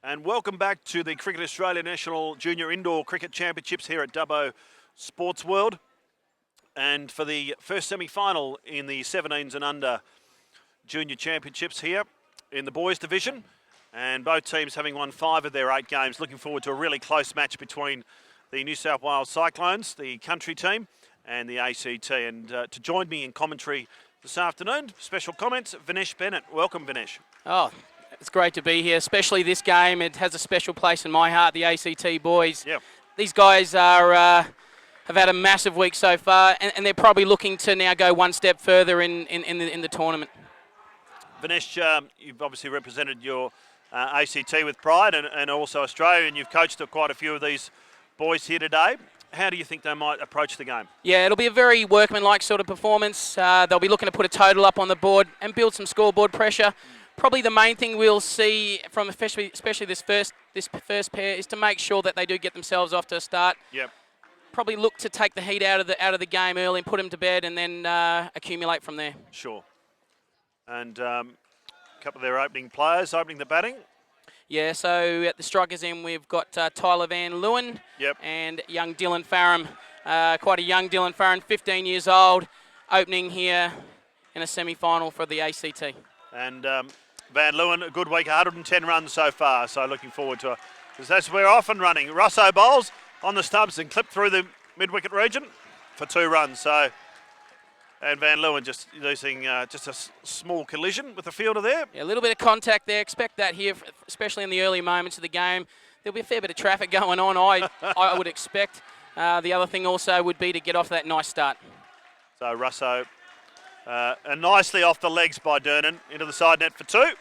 And welcome back to the Cricket Australia National Junior Indoor Cricket Championships here at Dubbo Sports World. And for the first semi-final in the 17s and under Junior Championships here in the boys division. And both teams having won 5 of their 8 games. Looking forward to a really close match between the New South Wales Cyclones, the country team, and the ACT. And to join me in commentary this afternoon, special comments, Vinesh Bennett. Welcome, Vinesh. Oh, it's great to be here, especially this game. It has a special place in my heart, the ACT boys. Yep. These guys have had a massive week so far, and they're probably looking to now go one step further in the tournament. Vinesh, you've obviously represented your ACT with pride and also Australia, and you've coached quite a few of these boys here today. How do you think they might approach the game? Yeah, it'll be a very workmanlike sort of performance. They'll be looking to put a total up on the board and build some scoreboard pressure. Probably the main thing we'll see from especially this first pair is to make sure that they do get themselves off to a start. Yep. Probably look to take the heat out of the game early and put them to bed, and then accumulate from there. Sure. And a couple of their opening players opening the batting. Yeah, so at the strikers end we've got Tyler Van Leeuwen. Yep. And young Dylan Farram, quite a young Dylan Farram, 15 years old, opening here in a semi-final for the ACT. And Van Leeuwen, a good week, 110 runs so far, so looking forward to it. Because that's we're off and running. Russo bowls on the stubs and clipped through the mid-wicket region for 2 runs. So, and Van Leeuwen just losing just a small collision with the fielder there. Yeah, a little bit of contact there. Expect that here, especially in the early moments of the game. There'll be a fair bit of traffic going on, I would expect. The other thing also would be to get off that nice start. So Russo, and nicely off the legs by Durnan into the side net for 2.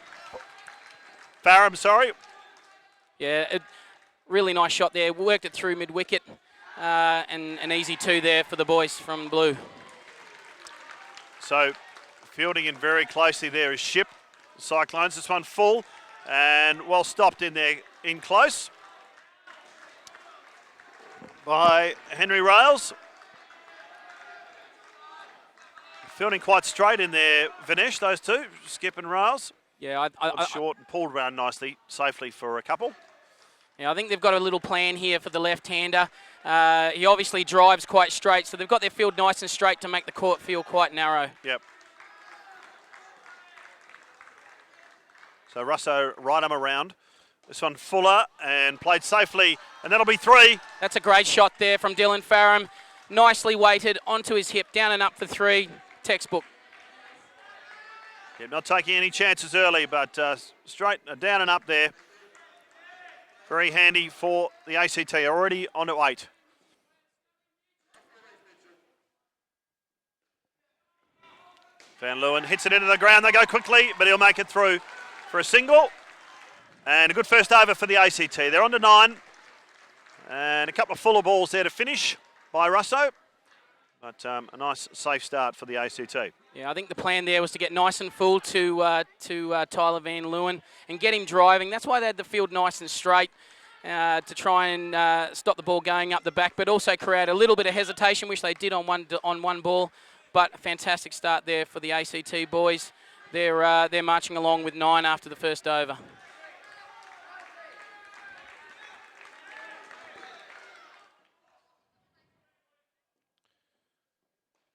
Farram, sorry. Yeah, really nice shot there. Worked it through mid-wicket, and an easy 2 there for the boys from blue. So fielding in very closely there is Ship, Cyclones. This one full and well stopped in there, in close by Henry Rails. Fielding quite straight in there, Vinesh, those two, Skip and Rails. Yeah, short and pulled around nicely, safely for a couple. Yeah, I think they've got a little plan here for the left-hander. He obviously drives quite straight, so they've got their field nice and straight to make the court feel quite narrow. Yep. So Russo right arm around. This one fuller and played safely, and that'll be 3. That's a great shot there from Dylan Farram. Nicely weighted onto his hip, down and up for 3. Textbook. Yeah, not taking any chances early, but straight down and up there. Very handy for the ACT, already on to 8. Van Leeuwen hits it into the ground. They go quickly, but he'll make it through for a single. And a good first over for the ACT. They're on to 9. And a couple of fuller balls there to finish by Russo. But a nice, safe start for the ACT. Yeah, I think the plan there was to get nice and full to Tyler Van Leeuwen and get him driving. That's why they had the field nice and straight to try and stop the ball going up the back, but also create a little bit of hesitation, which they did on one ball. But a fantastic start there for the ACT boys. They're marching along with 9 after the first over.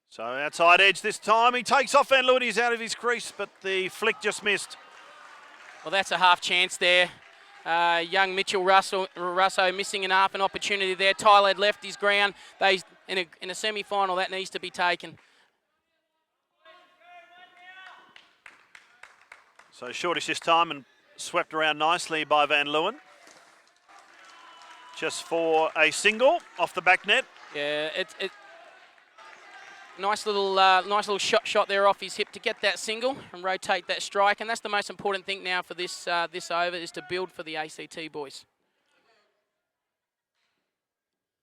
So outside edge this time. He takes off Van Leeuwen. He's out of his crease, but the flick just missed. Well, that's a half chance there. Young Mitchell Russo missing an half an opportunity there. Tyler had left his ground. In a semi-final, that needs to be taken. So shortish this time and swept around nicely by Van Leeuwen. Just for a single off the back net. Yeah, nice little shot there off his hip to get that single and rotate that strike, and that's the most important thing now for this over, is to build for the ACT boys.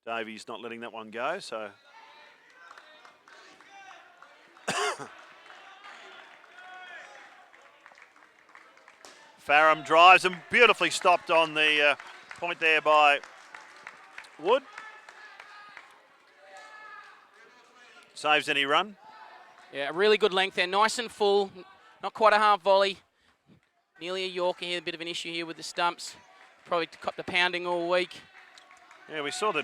Davies not letting that one go, so Farram drives and beautifully stopped on the point there by Wood. Saves any run. Yeah, a really good length there, nice and full, not quite a half volley. Nearly a Yorker here, a bit of an issue here with the stumps. probably copped the pounding all week. Yeah, we saw the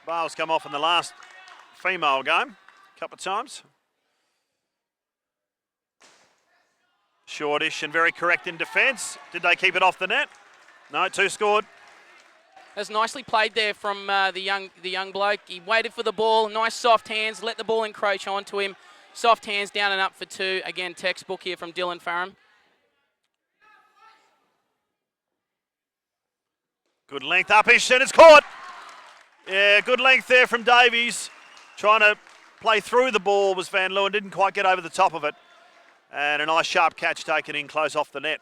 bales come off in the last female game a couple of times. Shortish and very correct in defence. Did they keep it off the net? No, 2 scored. That's nicely played there from the young bloke. He waited for the ball, nice soft hands, let the ball encroach onto him. Soft hands down and up for 2. Again, textbook here from Dylan Farram. Good length upish and it's caught. Yeah, good length there from Davies. Trying to play through the ball was Van Leeuwen, didn't quite get over the top of it. And a nice sharp catch taken in close off the net.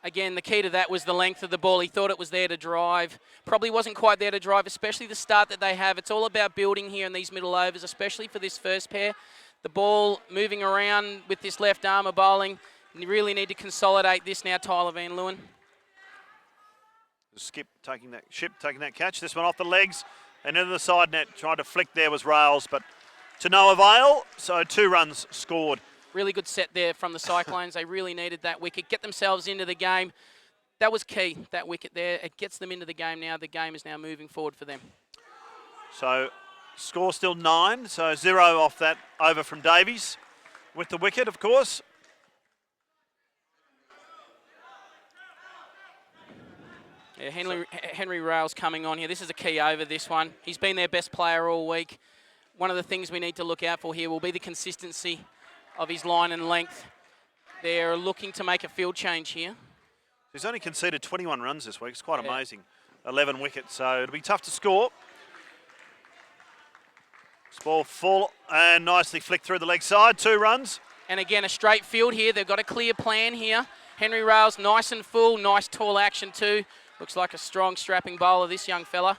Again, the key to that was the length of the ball. He thought it was there to drive. Probably wasn't quite there to drive, especially the start that they have. It's all about building here in these middle overs, especially for this first pair. The ball moving around with this left arm of bowling. You really need to consolidate this now, Tyler Van Leeuwen. Ship taking that catch. This one off the legs and into the side net. Trying to flick there was Rails, but to no avail. So 2 runs scored. Really good set there from the Cyclones. They really needed that wicket. Get themselves into the game. That was key, that wicket there. It gets them into the game now. The game is now moving forward for them. So score still 9. So 0 off that over from Davies with the wicket, of course. Yeah, Henry Rails coming on here. This is a key over, this one. He's been their best player all week. One of the things we need to look out for here will be the consistency of his line and length. They're looking to make a field change here. He's only conceded 21 runs this week. It's quite amazing. 11 wickets, so it'll be tough to score. This ball full and nicely flicked through the leg side. 2 runs. And again, a straight field here. They've got a clear plan here. Henry Rails, nice and full. Nice tall action too. Looks like a strong strapping bowler, this young fella.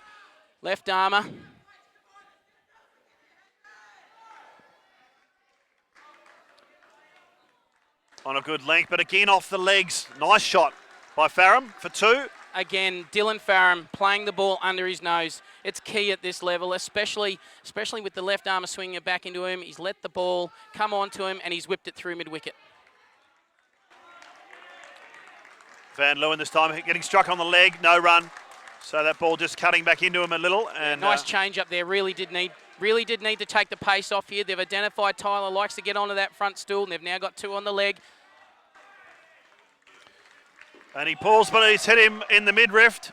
Left armour. On a good length, but again off the legs. Nice shot by Farram for 2. Again, Dylan Farram playing the ball under his nose. It's key at this level, especially with the left armour swinging it back into him. He's let the ball come onto him and he's whipped it through mid-wicket. Van Leeuwen this time getting struck on the leg, no run. So that ball just cutting back into him a little. And nice change up there. Really did need to take the pace off here. They've identified Tyler likes to get onto that front stool, and they've now got 2 on the leg. And he pulls, but he's hit him in the midriff.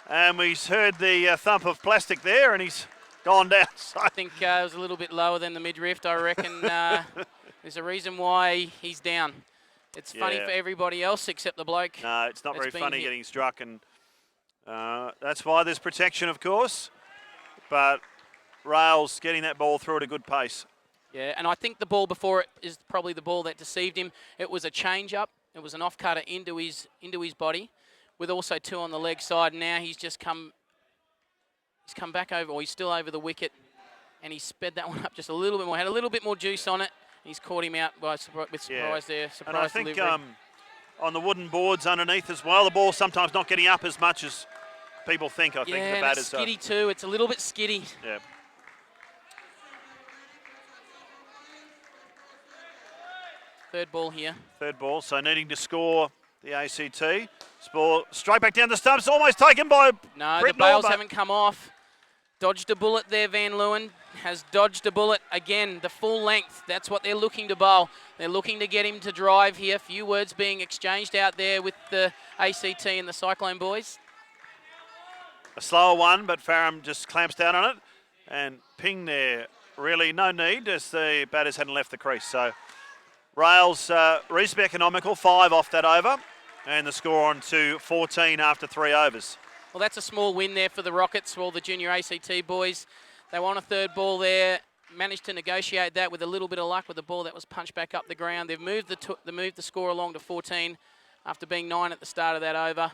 And we've heard the thump of plastic there, and he's gone down. So I think it was a little bit lower than the midriff. I reckon there's a reason why he's down. It's funny for everybody else except the bloke. No, it's not very funny getting struck, and that's why there's protection, of course. But Rails getting that ball through at a good pace. Yeah, and I think the ball before it is probably the ball that deceived him. It was a change-up. It was an off-cutter into his body, with also 2 on the leg side. Now he's just come back over, or he's still over the wicket, and he sped that one up just a little bit more. Had a little bit more juice on it. He's caught him out with surprise there. Surprise and I think delivery. On the wooden boards underneath as well, the ball's sometimes not getting up as much as people think. I think the batters. Yeah, skiddy too. It's a little bit skiddy. Yeah. Third ball here. Third ball, so needing to score the ACT. Ball straight back down the stumps, almost taken by No, Brett the bails Norman. haven't come off. Dodged a bullet there, Van Leeuwen. Has dodged a bullet. Again, the full length. That's what they're looking to bowl. They're looking to get him to drive here. Few words being exchanged out there with the ACT and the Cyclone boys. A slower one, but Farram just clamps down on it. And ping there, really no need as the batters hadn't left the crease. So Rails reasonably economical, 5 off that over. And the score on to 14 after 3 overs. Well, that's a small win there for the Rockets, for all the junior ACT boys. They won a third ball there, managed to negotiate that with a little bit of luck with the ball that was punched back up the ground. They've moved the score along to 14 after being 9 at the start of that over.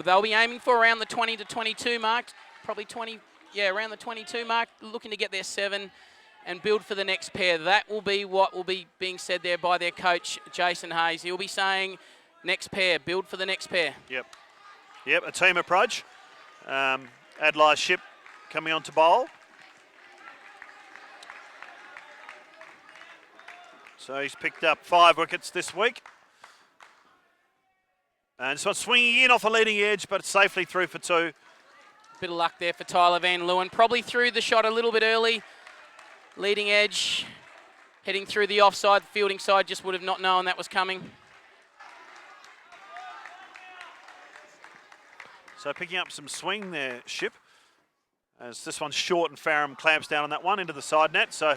They'll be aiming for around the 20 to 22 mark, probably 20, around the 22 mark, looking to get their 7 and build for the next pair. That will be what will be being said there by their coach, Jason Hayes. He'll be saying, next pair, build for the next pair. Yep, a team approach. Adlai Ship coming on to bowl. So he's picked up 5 wickets this week. And this one's swinging in off the leading edge, but safely through for 2. Bit of luck there for Tyler Van Leeuwen. Probably threw the shot a little bit early. Leading edge, heading through the offside. Fielding side just would have not known that was coming. So picking up some swing there, Ship. As this one's short and Farram clamps down on that one into the side net. So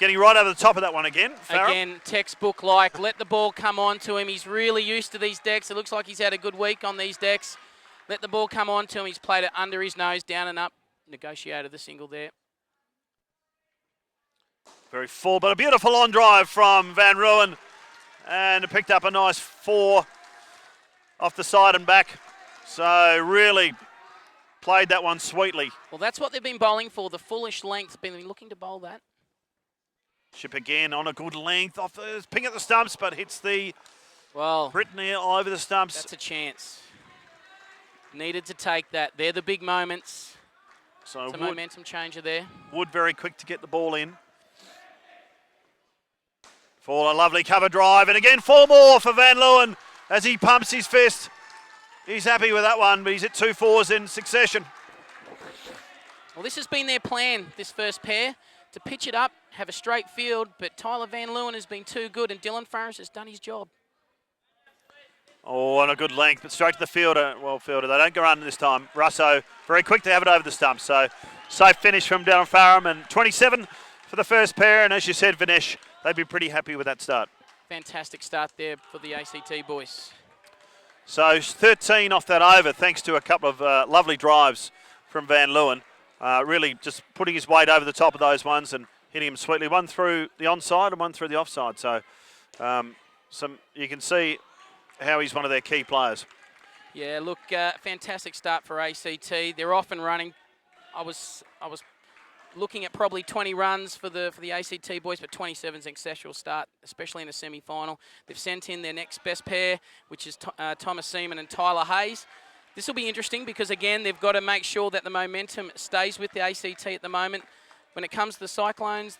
getting right over the top of that one again. Farram. Again, textbook-like. Let the ball come on to him. He's really used to these decks. It looks like he's had a good week on these decks. Let the ball come on to him. He's played it under his nose, down and up. Negotiated the single there. Very full, but a beautiful on drive from Van Leeuwen. And it picked up a nice 4 off the side and back. So really played that one sweetly. Well, that's what they've been bowling for, the fullish length. Been looking to bowl that. Ship again on a good length, off the ping at the stumps, but hits the Brittany over the stumps. That's a chance. Needed to take that. They're the big moments. So it's a momentum changer there. Wood very quick to get the ball in. For a lovely cover drive, and again 4 more for Van Leeuwen as he pumps his fist. He's happy with that one, but he's hit 2 4s in succession. Well, this has been their plan, this first pair, to pitch it up, have a straight field, but Tyler Van Leeuwen has been too good, and Dylan Farris has done his job. Oh, and a good length, but straight to the fielder. Well fielded. They don't go under this time. Russo, very quick to have it over the stump. So, safe finish from Dylan Farram, and 27 for the first pair. And as you said, Vinesh, they'd be pretty happy with that start. Fantastic start there for the ACT boys. So 13 off that over, thanks to a couple of lovely drives from Van Leeuwen. Really just putting his weight over the top of those ones and hitting him sweetly. One through the onside and one through the offside. So you can see how he's one of their key players. Yeah, look, fantastic start for ACT. They're off and running. I was looking at probably 20 runs for the ACT boys, but 27 is an exceptional start, especially in a semi-final. They've sent in their next best pair, which is Thomas Seaman and Tyler Hayes. This will be interesting because, again, they've got to make sure that the momentum stays with the ACT at the moment. When it comes to the Cyclones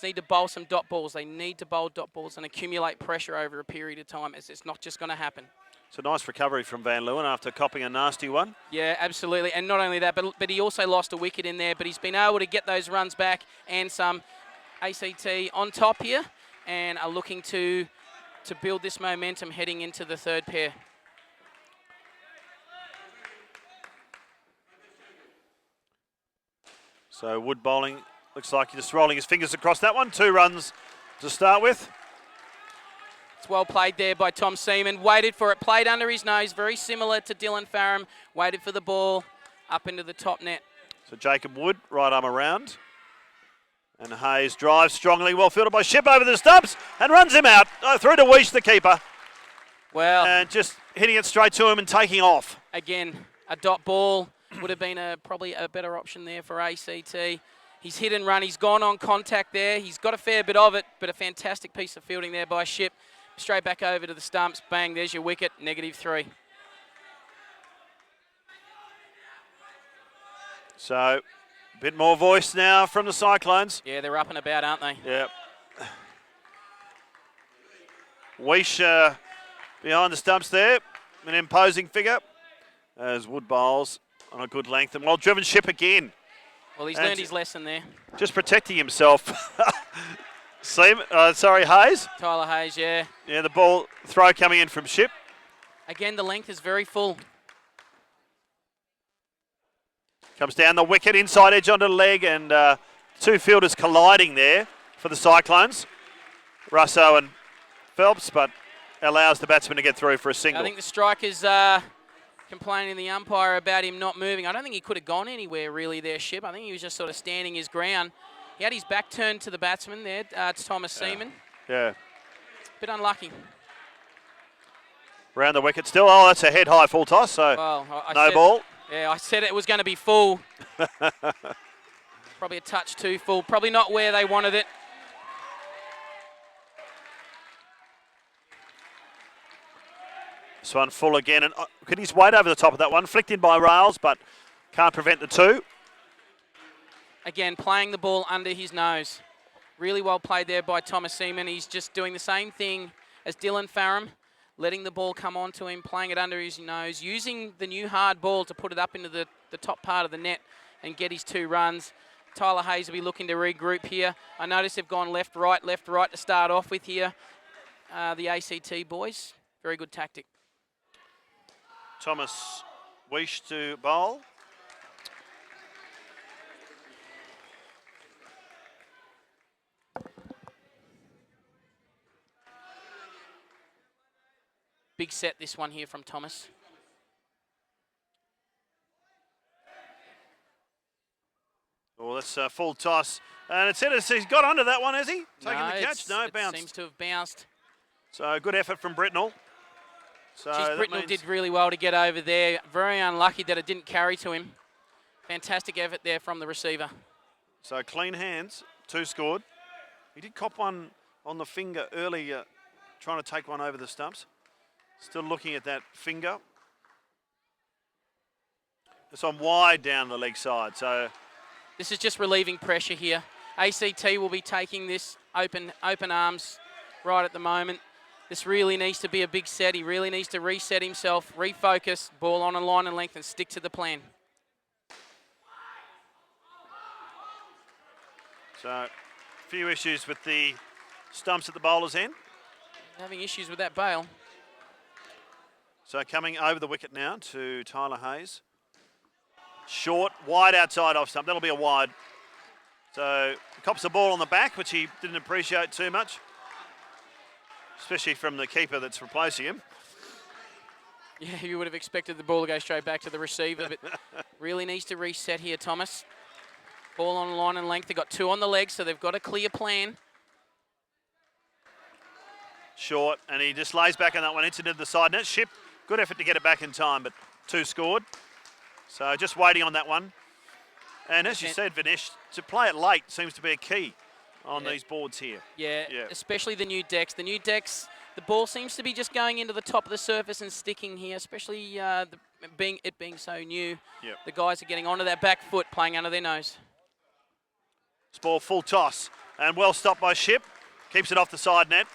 need to bowl some dot balls. They need to bowl dot balls and accumulate pressure over a period of time. It's not just going to happen. It's a nice recovery from Van Leeuwen after copping a nasty one. Yeah, absolutely. And not only that, but he also lost a wicket in there, but he's been able to get those runs back and some. ACT on top here and are looking to build this momentum heading into the third pair. So Wood bowling, looks like he's just rolling his fingers across that one. 2 runs to start with. It's well played there by Tom Seaman. Waited for it, played under his nose, very similar to Dylan Farram. Waited for the ball up into the top net. So Jacob Wood, right arm around. And Hayes drives strongly, well fielded by Ship over the stumps and runs him out. Through to Weish, the keeper. Well, and just hitting it straight to him and taking off. Again, a dot ball would have been probably a better option there for ACT. He's hit and run. He's gone on contact there. He's got a fair bit of it, but a fantastic piece of fielding there by Ship. Straight back over to the stumps. Bang, there's your wicket. -3. So, a bit more voice now from the Cyclones. Yeah, they're up and about, aren't they? Yep. Weish behind the stumps there. An imposing figure. As Wood bowls on a good length. And well driven Ship again. Well, he's learned his lesson there. Just protecting himself. Hayes. Tyler Hayes, yeah. Yeah, the ball throw coming in from Ship. Again, the length is very full. Comes down the wicket, inside edge onto the leg, and 2 fielders colliding there for the Cyclones. Russo and Phelps, but allows the batsman to get through for a single. I think the striker's complaining to the umpire about him not moving. I don't think he could have gone anywhere really there, Ship. I think he was just sort of standing his ground. He had his back turned to the batsman there, to Thomas Seaman. Yeah. Bit unlucky. Round the wicket still. Oh, that's a head-high full toss, so no ball. Yeah, I said it was going to be full. Probably a touch too full. Probably not where they wanted it. This one full again, and could his weight over the top of that one. Flicked in by rails, but can't prevent the 2. Again, playing the ball under his nose. Really well played there by Thomas Seaman. He's just doing the same thing as Dylan Farram. letting the ball come onto him, playing it under his nose, using the new hard ball to put it up into the top part of the net and get his 2 runs. Tyler Hayes will be looking to regroup here. I notice they've gone left, right to start off with here. The ACT boys, very good tactic. Thomas Weish to bowl. Big set, this one here from Thomas. Oh, that's a full toss. And he's got under that one, has he? Taking the catch? No, it bounced. Seems to have bounced. So good effort from Britnell. So Britnell did really well to get over there. Very unlucky that it didn't carry to him. Fantastic effort there from the receiver. So clean hands, 2 scored. He did cop one on the finger earlier, trying to take one over the stumps. Still looking at that finger. It's on wide down the leg side. So this is just relieving pressure here. ACT will be taking this open arms right at the moment. This really needs to be a big set. He really needs to reset himself, refocus, ball on a line and length, and stick to the plan. So a few issues with the stumps at the bowler's end. Having issues with that bail. So coming over the wicket now to Tyler Hayes. Short, wide outside off stump. That'll be a wide. So cops the ball on the back, which he didn't appreciate too much, especially from the keeper that's replacing him. Yeah, you would have expected the ball to go straight back to the receiver, but really needs to reset here, Thomas. Ball on line and length. They've got 2 on the leg, so they've got a clear plan. Short, and he just lays back on that one, into the side net. Ship, good effort to get it back in time, but 2 scored. So just waiting on that one. And as you said, Vinesh, to play it late seems to be a key on these boards here. Yeah, especially the new decks. The new decks, the ball seems to be just going into the top of the surface and sticking here, especially it being so new. Yep. The guys are getting onto that back foot, playing under their nose. This ball full toss, and well stopped by Ship. Keeps it off the side net.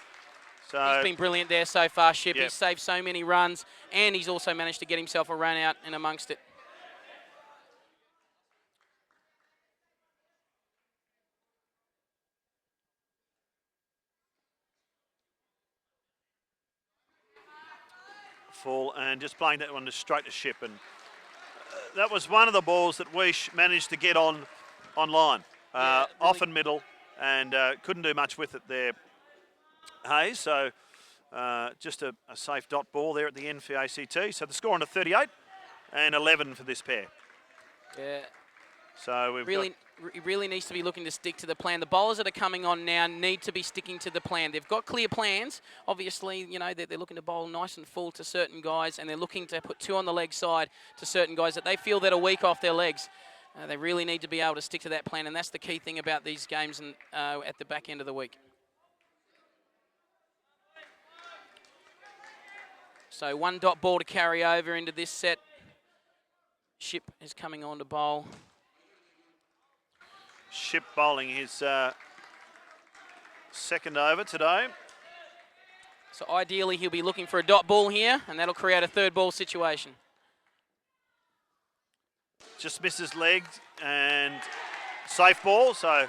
So he's been brilliant there so far, Ship. He's saved so many runs, and he's also managed to get himself a run out and amongst it. full and just playing that one just straight to Ship, and that was one of the balls that Weish managed to get on line, really off and middle, and couldn't do much with it there, Hayes. So just a safe dot ball there at the end for ACT. So the score on to 38 and 11 for this pair. Yeah. So we've really needs to be looking to stick to the plan. The bowlers that are coming on now need to be sticking to the plan. They've got clear plans. Obviously, you know, they're looking to bowl nice and full to certain guys, and they're looking to put 2 on the leg side to certain guys that they feel that are weak off their legs. They really need to be able to stick to that plan, and that's the key thing about these games and at the back end of the week. So 1 dot ball to carry over into this set. Ship is coming on to bowl. Ship bowling his second over today. So ideally he'll be looking for a dot ball here, and that'll create a 3rd ball situation. Just misses leg and safe ball, so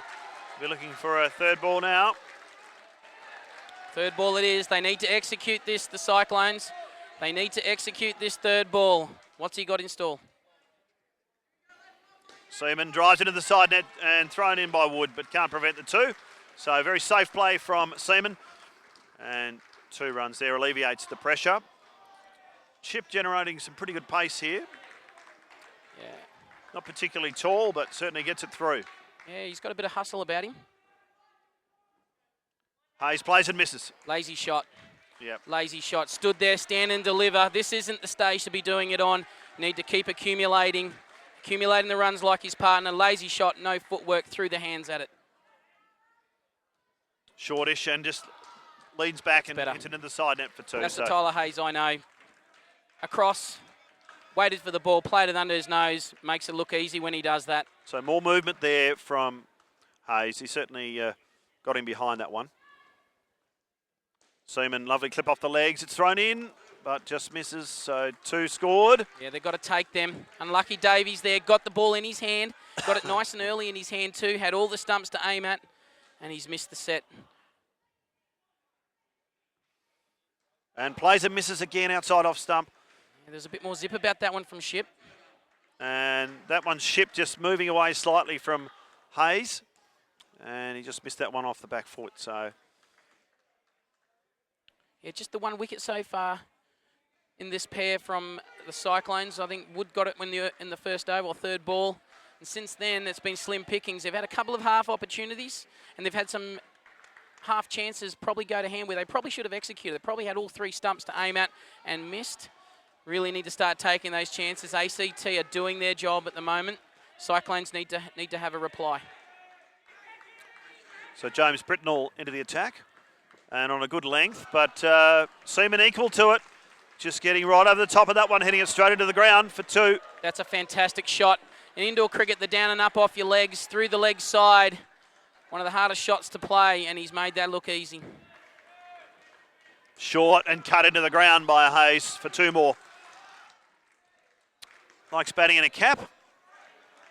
we're looking for a 3rd ball now. 3rd ball it is. They need to execute this, the Cyclones. They need to execute this 3rd ball. What's he got in stall? Seaman drives into the side net and thrown in by Wood, but can't prevent the 2. So very safe play from Seaman. And 2 runs there alleviates the pressure. Chip generating some pretty good pace here. Yeah. Not particularly tall, but certainly gets it through. Yeah, he's got a bit of hustle about him. Hayes plays and misses. Lazy shot. Yep. Lazy shot. Stood there, stand and deliver. This isn't the stage to be doing it on. Need to keep accumulating the runs like his partner. Lazy shot, no footwork through the hands at it. Shortish and just leads back and hits it into the side net for 2. That's the Tyler Hayes I know. Across, waited for the ball, played it under his nose. Makes it look easy when he does that. So more movement there from Hayes. He certainly got him behind that one. Seaman, lovely clip off the legs. It's thrown in, but just misses. So 2 scored. Yeah, they've got to take them. Unlucky Davies there. Got the ball in his hand. Got it nice and early in his hand too. Had all the stumps to aim at. And he's missed the set. And plays and misses again outside off stump. Yeah, there's a bit more zip about that one from Ship. And that one's Ship just moving away slightly from Hayes. And he just missed that one off the back foot. So yeah, just the 1 wicket so far in this pair from the Cyclones. I think Wood got it when in the first over or third ball. And since then, it's been slim pickings. They've had a couple of half opportunities, and they've had some half chances probably go to hand where they probably should have executed. They probably had all 3 stumps to aim at and missed. Really need to start taking those chances. ACT are doing their job at the moment. Cyclones need to have a reply. So James Britnell into the attack and on a good length, but Seaman equal to it. Just getting right over the top of that one, hitting it straight into the ground for 2. That's a fantastic shot. In indoor cricket, the down and up off your legs, through the leg side. One of the hardest shots to play, and he's made that look easy. Short and cut into the ground by Hayes for 2 more. Likes batting in a cap.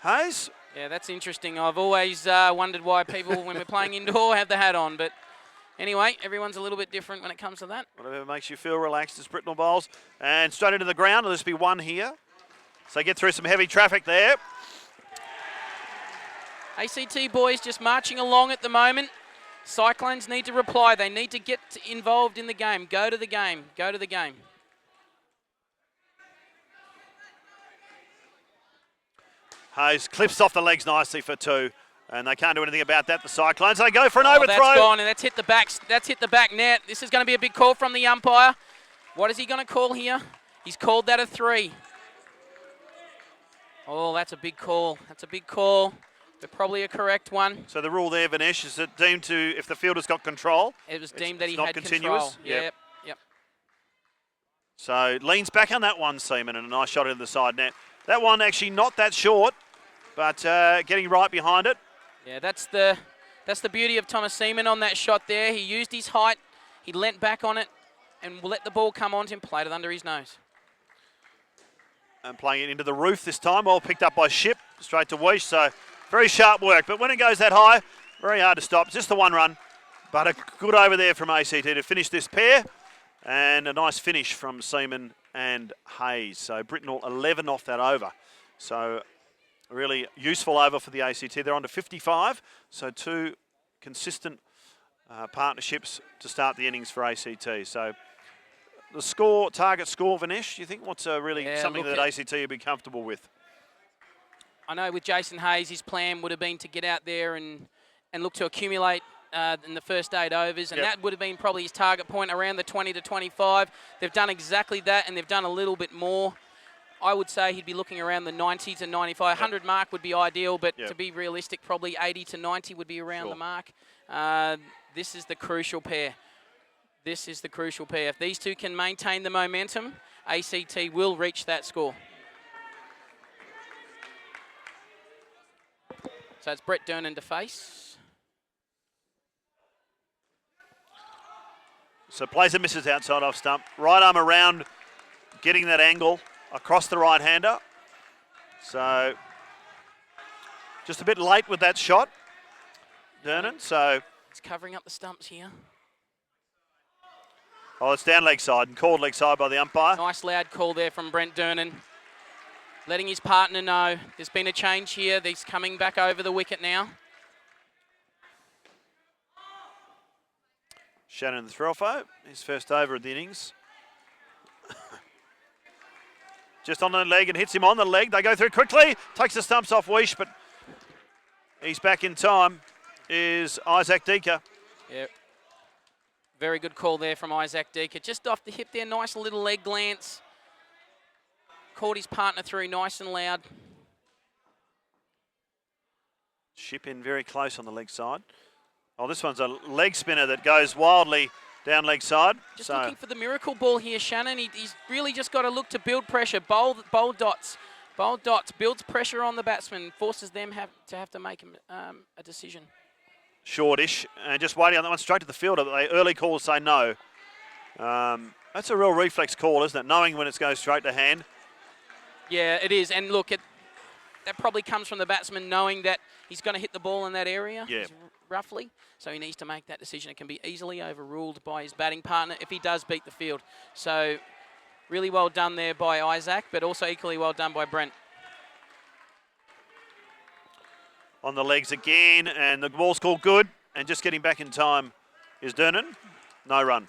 Hayes. Yeah, that's interesting. I've always wondered why people, when we're playing indoor, have the hat on. But anyway, everyone's a little bit different when it comes to that. Whatever makes you feel relaxed as Britnell bowls. And straight into the ground. There'll just be 1 here. So get through some heavy traffic there. ACT boys just marching along at the moment. Cyclones need to reply. They need to get involved in the game. Go to the game. Go to the game. Hayes clips off the legs nicely for 2. And they can't do anything about that, the Cyclones. They go for an overthrow. That's gone, and that's hit the back. That's hit the back net. This is going to be a big call from the umpire. What is he going to call here? He's called that a 3. Oh, that's a big call. That's a big call. But probably a correct one. So the rule there, Vinesh, is it deemed to, if the fielder's got control. It was deemed that he not had continuous. Control. Yep. So leans back on that one, Seaman, and a nice shot into the side net. That one actually not that short, but getting right behind it. Yeah, that's the beauty of Thomas Seaman on that shot there. He used his height, he leant back on it, and let the ball come onto him, played it under his nose. And playing it into the roof this time, well picked up by Ship, straight to Weish, so very sharp work. But when it goes that high, very hard to stop. Just the 1 run, but a good over there from ACT to finish this pair. And a nice finish from Seaman and Hayes. So Britnell 11 off that over. So really useful over for the ACT. They're on to 55, so 2 consistent partnerships to start the innings for ACT. So the score, target score, Vinesh, do you think what's really something that ACT would be comfortable with? I know with Jason Hayes, his plan would have been to get out there and look to accumulate in the first 8 overs, and that would have been probably his target point around the 20 to 25. They've done exactly that, and they've done a little bit more. I would say he'd be looking around the 90 to 95. 100 mark would be ideal, but to be realistic, probably 80 to 90 would be around the mark. This is the crucial pair. This is the crucial pair. If these 2 can maintain the momentum, ACT will reach that score. So it's Brett Durnan to face. So plays and misses outside off stump. Right arm around, getting that angle across the right-hander. So just a bit late with that shot, Durnan. So it's covering up the stumps here. Oh, it's down leg side and called leg side by the umpire. Nice loud call there from Brent Durnan. Letting his partner know there's been a change here. He's coming back over the wicket now. Shannon Threlfo, his first over of the innings. Just on the leg and hits him on the leg. They go through quickly. Takes the stumps off Weish, but he's back in time. Is Isaac Deaker. Yep. Very good call there from Isaac Deaker. Just off the hip there, nice little leg glance. Caught his partner through nice and loud. Ship in very close on the leg side. Oh, this one's a leg spinner that goes wildly down leg side. Just looking for the miracle ball here, Shannon. He's really just got to look to build pressure. Bold dots. Bold dots. Builds pressure on the batsman. Forces them to have to make a decision. Shortish. And just waiting on that one straight to the fielder. They early calls say no. That's a real reflex call, isn't it? Knowing when it's going straight to hand. Yeah, it is. And look, that probably comes from the batsman knowing that he's going to hit the ball in that area, roughly. So he needs to make that decision. It can be easily overruled by his batting partner if he does beat the field. So really well done there by Isaac, but also equally well done by Brent. On the legs again, and the ball's called good. And just getting back in time is Durnan. No run.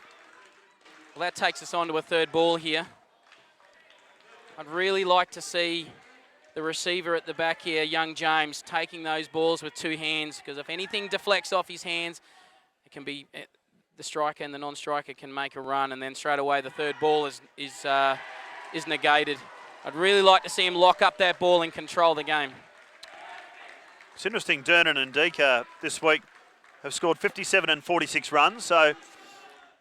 Well, that takes us on to a third ball here. I'd really like to see the receiver at the back here, young James, taking those balls with two hands, because if anything deflects off his hands, it can be the striker and the non-striker can make a run, and then straight away the third ball is negated. I'd really like to see him lock up that ball and control the game. It's interesting, Durnan and Dika this week have scored 57 and 46 runs, so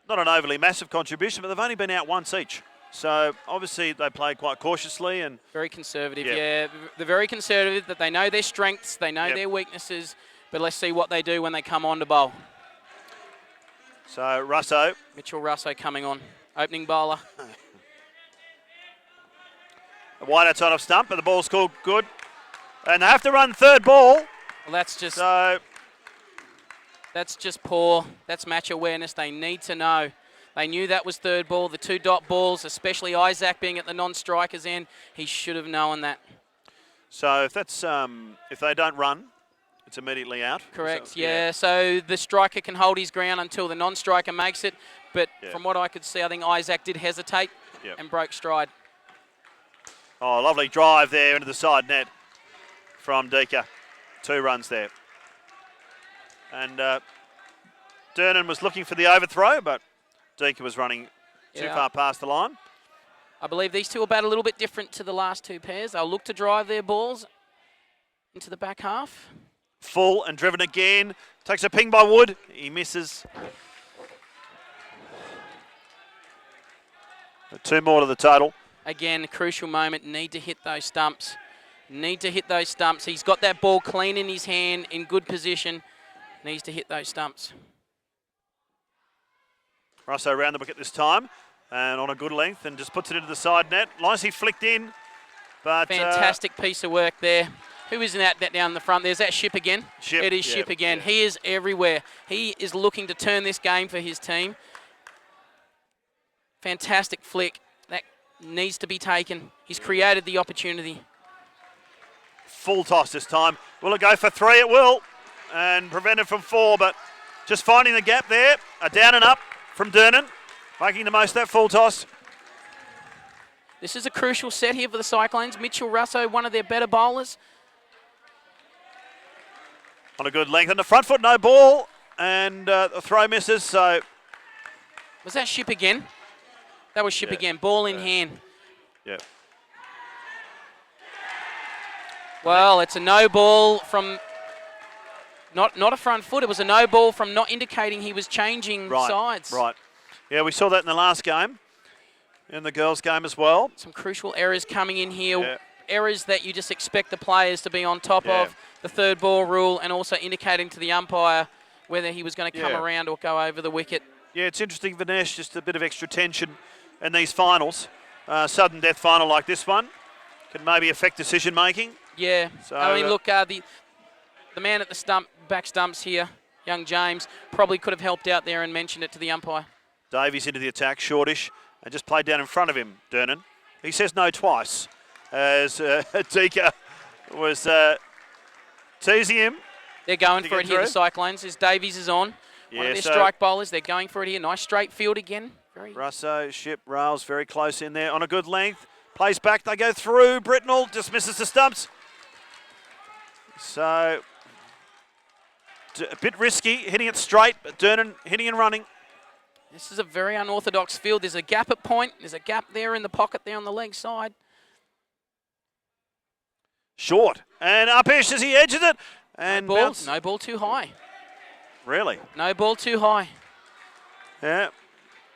not an overly massive contribution, but they've only been out once each. So obviously they play quite cautiously and very conservative. Yeah, they're very conservative. That they know their strengths, they know Yep. their weaknesses, but let's see what they do when they come on to bowl. So Mitchell Russo coming on, opening bowler. A wide outside off stump, but the ball's called good, and they have to run third ball. Well, that's just poor. That's match awareness. They need to know. They knew that was third ball. The two dot balls, especially Isaac being at the non-striker's end, he should have known that. So if that's if they don't run, it's immediately out. Correct. So, yeah. So the striker can hold his ground until the non-striker makes it. But from what I could see, I think Isaac did hesitate and broke stride. Oh, lovely drive there into the side net from Dika. 2 runs there. And Durnan was looking for the overthrow, but Dika was running too far past the line. I believe these two will bat a little bit different to the last two pairs. They'll look to drive their balls into the back half. Full and driven again. Takes a ping by Wood. He misses. 2 more to the total. Again, a crucial moment. Need to hit those stumps. Need to hit those stumps. He's got that ball clean in his hand, in good position. Needs to hit those stumps. Russo around the wicket this time and on a good length and just puts it into the side net. Nicely flicked in. But fantastic piece of work there. Who is in that down the front? There's that Ship again. Ship, it is Ship again. Yeah. He is everywhere. He is looking to turn this game for his team. Fantastic flick. That needs to be taken. He's created the opportunity. Full toss this time. Will it go for 3? It will. And prevented from 4, but just finding the gap there. A down and up from Durnan, making the most of that full toss. This is a crucial set here for the Cyclones. Mitchell Russo, one of their better bowlers. On a good length. On the front foot, no ball. And the throw misses, so... Was that Ship again? That was Ship again. Ball in hand. Yeah. Well, it's a no ball from... Not a front foot. It was a no ball from not indicating he was changing sides. Right. Yeah, we saw that in the last game, in the girls' game as well. Some crucial errors coming in here. Yeah. Errors that you just expect the players to be on top of. The third ball rule and also indicating to the umpire whether he was going to come around or go over the wicket. Yeah, it's interesting, Vinesh, just a bit of extra tension in these finals. Sudden death final like this one can maybe affect decision making. Yeah. So, I mean, look, the man at the back stumps here, young James, probably could have helped out there and mentioned it to the umpire. Davies into the attack, shortish, and just played down in front of him, Durnan. He says no twice, as Dika was teasing him. They're going for it here, the Cyclones, as Davies is on. One of their strike bowlers, they're going for it here. Nice straight field again. Russo, Ship, rails very close in there, on a good length. Plays back, they go through. Britnell just misses the stumps. So... a bit risky, hitting it straight, but Durnan hitting and running. This is a very unorthodox field. There's a gap at point. There's a gap there in the pocket there on the leg side. Short. And upish as he edges it. And no ball too high. Really? No ball too high. Yeah.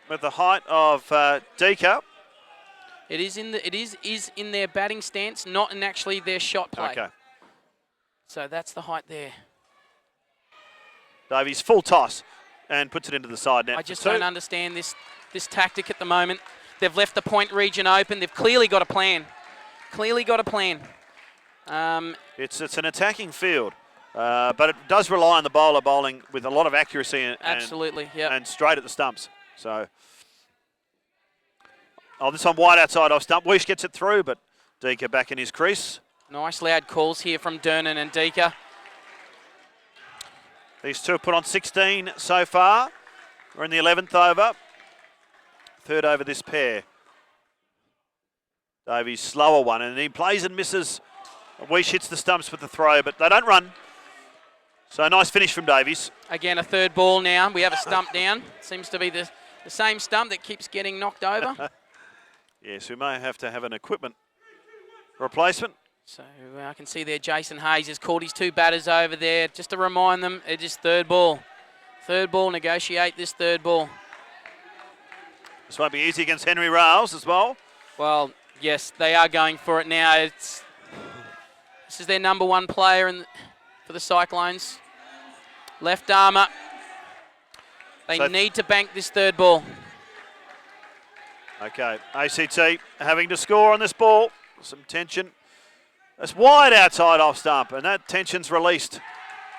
With the height of Dika. It is in their batting stance, not in actually their shot play. Okay. So that's the height there. Davies full toss. and puts it into the side net. I just don't understand this tactic at the moment. They've left the point region open. They've clearly got a plan. It's an attacking field, but it does rely on the bowler bowling with a lot of accuracy absolutely, yeah, and straight at the stumps. So, this one wide outside off stump. Weish gets it through, but Deaker back in his crease. Nice loud calls here from Durnan and Deaker. These two have put on 16 so far. We're in the 11th over. Third over this pair. Davies slower one, and he plays and misses. Weish hits the stumps with the throw, but they don't run. So nice finish from Davies. Again, a third ball now. We have a stump down. Seems to be the same stump that keeps getting knocked over. Yes, we may have to have an equipment replacement. So I can see there Jason Hayes has called his two batters over there. Just to remind them, it is third ball. Third ball, negotiate this third ball. This won't be easy against Henry Rouse as well. Well, yes, they are going for it now. This is their number one player for the Cyclones. Left armour. They need to bank this third ball. Okay, ACT having to score on this ball. Some tension. It's wide outside off stump, and that tension's released.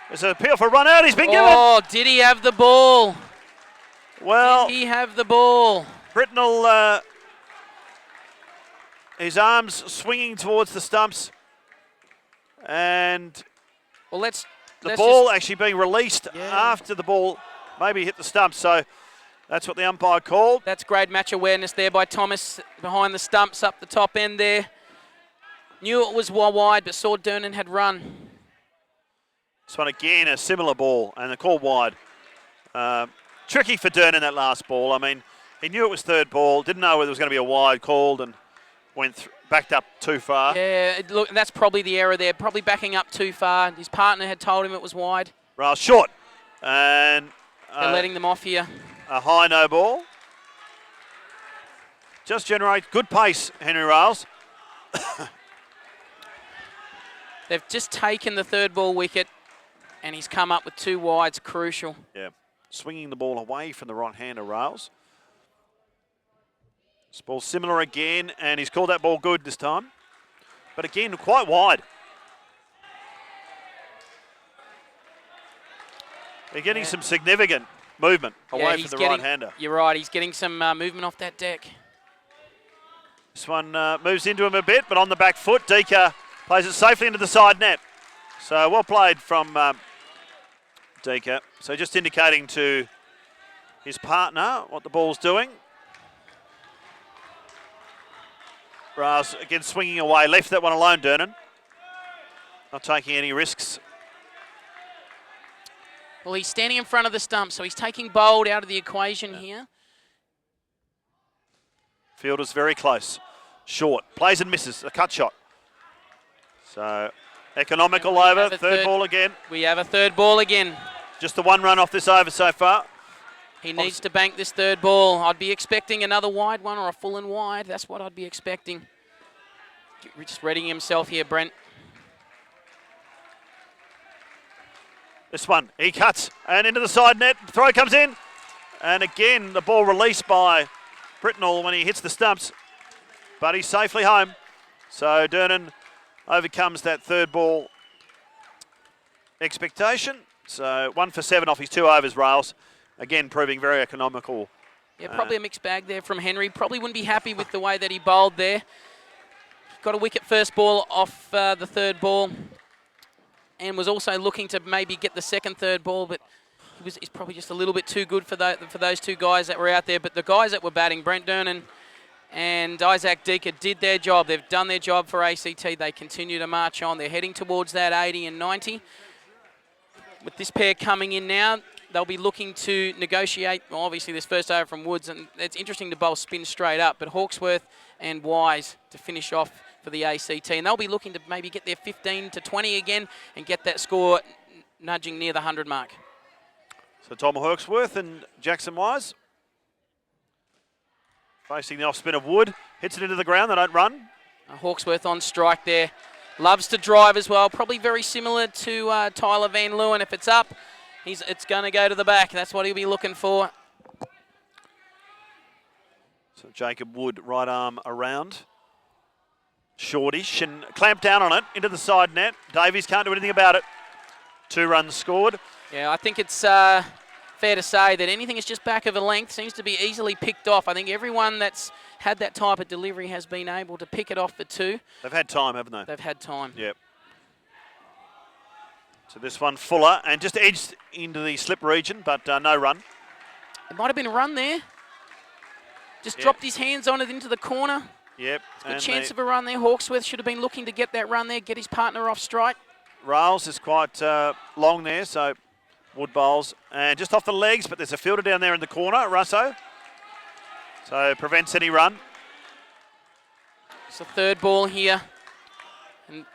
There's an appeal for run out. He's been given. Oh, did he have the ball? Well, did he have the ball? Britnell, his arms swinging towards the stumps, and the ball actually being released after the ball maybe hit the stumps. So that's what the umpire called. That's great match awareness there by Thomas behind the stumps up the top end there. Knew it was wide, but saw Durnan had run. This one again, a similar ball, and the call wide. Tricky for Durnan that last ball. I mean, he knew it was third ball, didn't know whether it was going to be a wide called, and backed up too far. Yeah, look, that's probably the error there. Probably backing up too far. His partner had told him it was wide. Rails short, and they're letting them off here. A high no ball. Just generate good pace, Henry Rails. They've just taken the third ball wicket, and he's come up with two wides, crucial. Yeah, swinging the ball away from the right-hander Rails. This ball's similar again, and he's called that ball good this time. But again, quite wide. They're getting some significant movement away from the right-hander. You're right, he's getting some movement off that deck. This one moves into him a bit, but on the back foot, Deaker plays it safely into the side net. So well played from Deaker. So just indicating to his partner what the ball's doing. Raz again swinging away. Left that one alone, Durnan. Not taking any risks. Well, he's standing in front of the stump, so he's taking Bold out of the equation here. Fielder's very close. Short. Plays and misses. A cut shot. So, economical over. Third ball again. We have a third ball again. Just the one run off this over so far. He needs to bank this third ball. I'd be expecting another wide one or a full and wide. That's what I'd be expecting. Just readying himself here, Brent. This one, he cuts and into the side net. Throw comes in. And again, the ball released by Britnell when he hits the stumps. But he's safely home. So Durnan overcomes that third ball expectation. So 1 for 7 off his 2 overs, Rails. Again, proving very economical. Yeah, probably a mixed bag there from Henry. Probably wouldn't be happy with the way that he bowled there. Got a wicket first ball off the third ball. And was also looking to maybe get the second, third ball, but he's probably just a little bit too good for those two guys that were out there. But the guys that were batting, Brent Durnan and Isaac Deaker, did their job. They've done their job for ACT. They continue to march on. They're heading towards that 80 and 90. With this pair coming in now, they'll be looking to negotiate. Well, obviously, this first over from Woods, and it's interesting to bowl spin straight up, but Hawksworth and Wise to finish off for the ACT. And they'll be looking to maybe get their 15 to 20 again and get that score nudging near the 100 mark. So Tom Hawksworth and Jackson Wise facing the off-spin of Wood. Hits it into the ground. They don't run. Hawksworth on strike there. Loves to drive as well. Probably very similar to Tyler Van Leeuwen. If it's up, It's going to go to the back. That's what he'll be looking for. So Jacob Wood, right arm around. Shortish and clamp down on it into the side net. Davies can't do anything about it. 2 runs scored. Yeah, I think it's fair to say that anything is just back of a length seems to be easily picked off. I think everyone that's had that type of delivery has been able to pick it off for 2. They've had time, haven't they? They've had time. Yep. So this one Fuller and just edged into the slip region, but no run. It might have been a run there. Just dropped his hands on it into the corner. Yep. Good chance of a run there. Hawksworth should have been looking to get that run there, get his partner off strike. Rails is quite long there, so Wood bowls. And just off the legs, but there's a fielder down there in the corner, Russo. So prevents any run. It's a 3rd ball here. And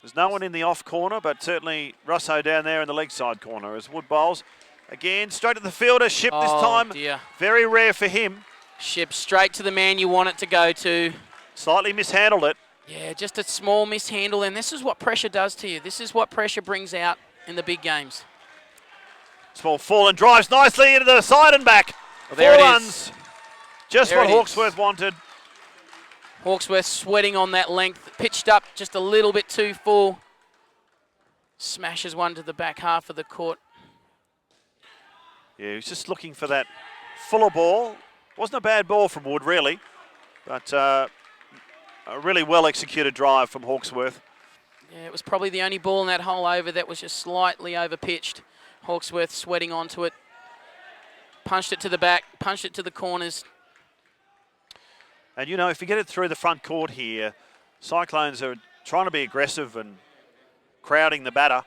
there's no one in the off corner, but certainly Russo down there in the leg side corner as Wood bowls. Again, straight to the fielder. Ship this time. Dear. Very rare for him. Ship straight to the man you want it to go to. Slightly mishandled it. Yeah, just a small mishandle, and this is what pressure does to you. This is what pressure brings out in the big games. Small fall and drives nicely into the side and back. Well, there 4 it runs. is. Just There what it Hawksworth is. wanted. Hawksworth sweating on that length. Pitched up just a little bit too full. Smashes one to the back half of the court. Yeah, he was just looking for that fuller ball. Wasn't a bad ball from Wood, really. But a really well-executed drive from Hawksworth. Yeah, it was probably the only ball in that whole over that was just slightly over-pitched. Hawksworth sweating onto it. Punched it to the back, punched it to the corners. And, you know, if you get it through the front court here, Cyclones are trying to be aggressive and crowding the batter.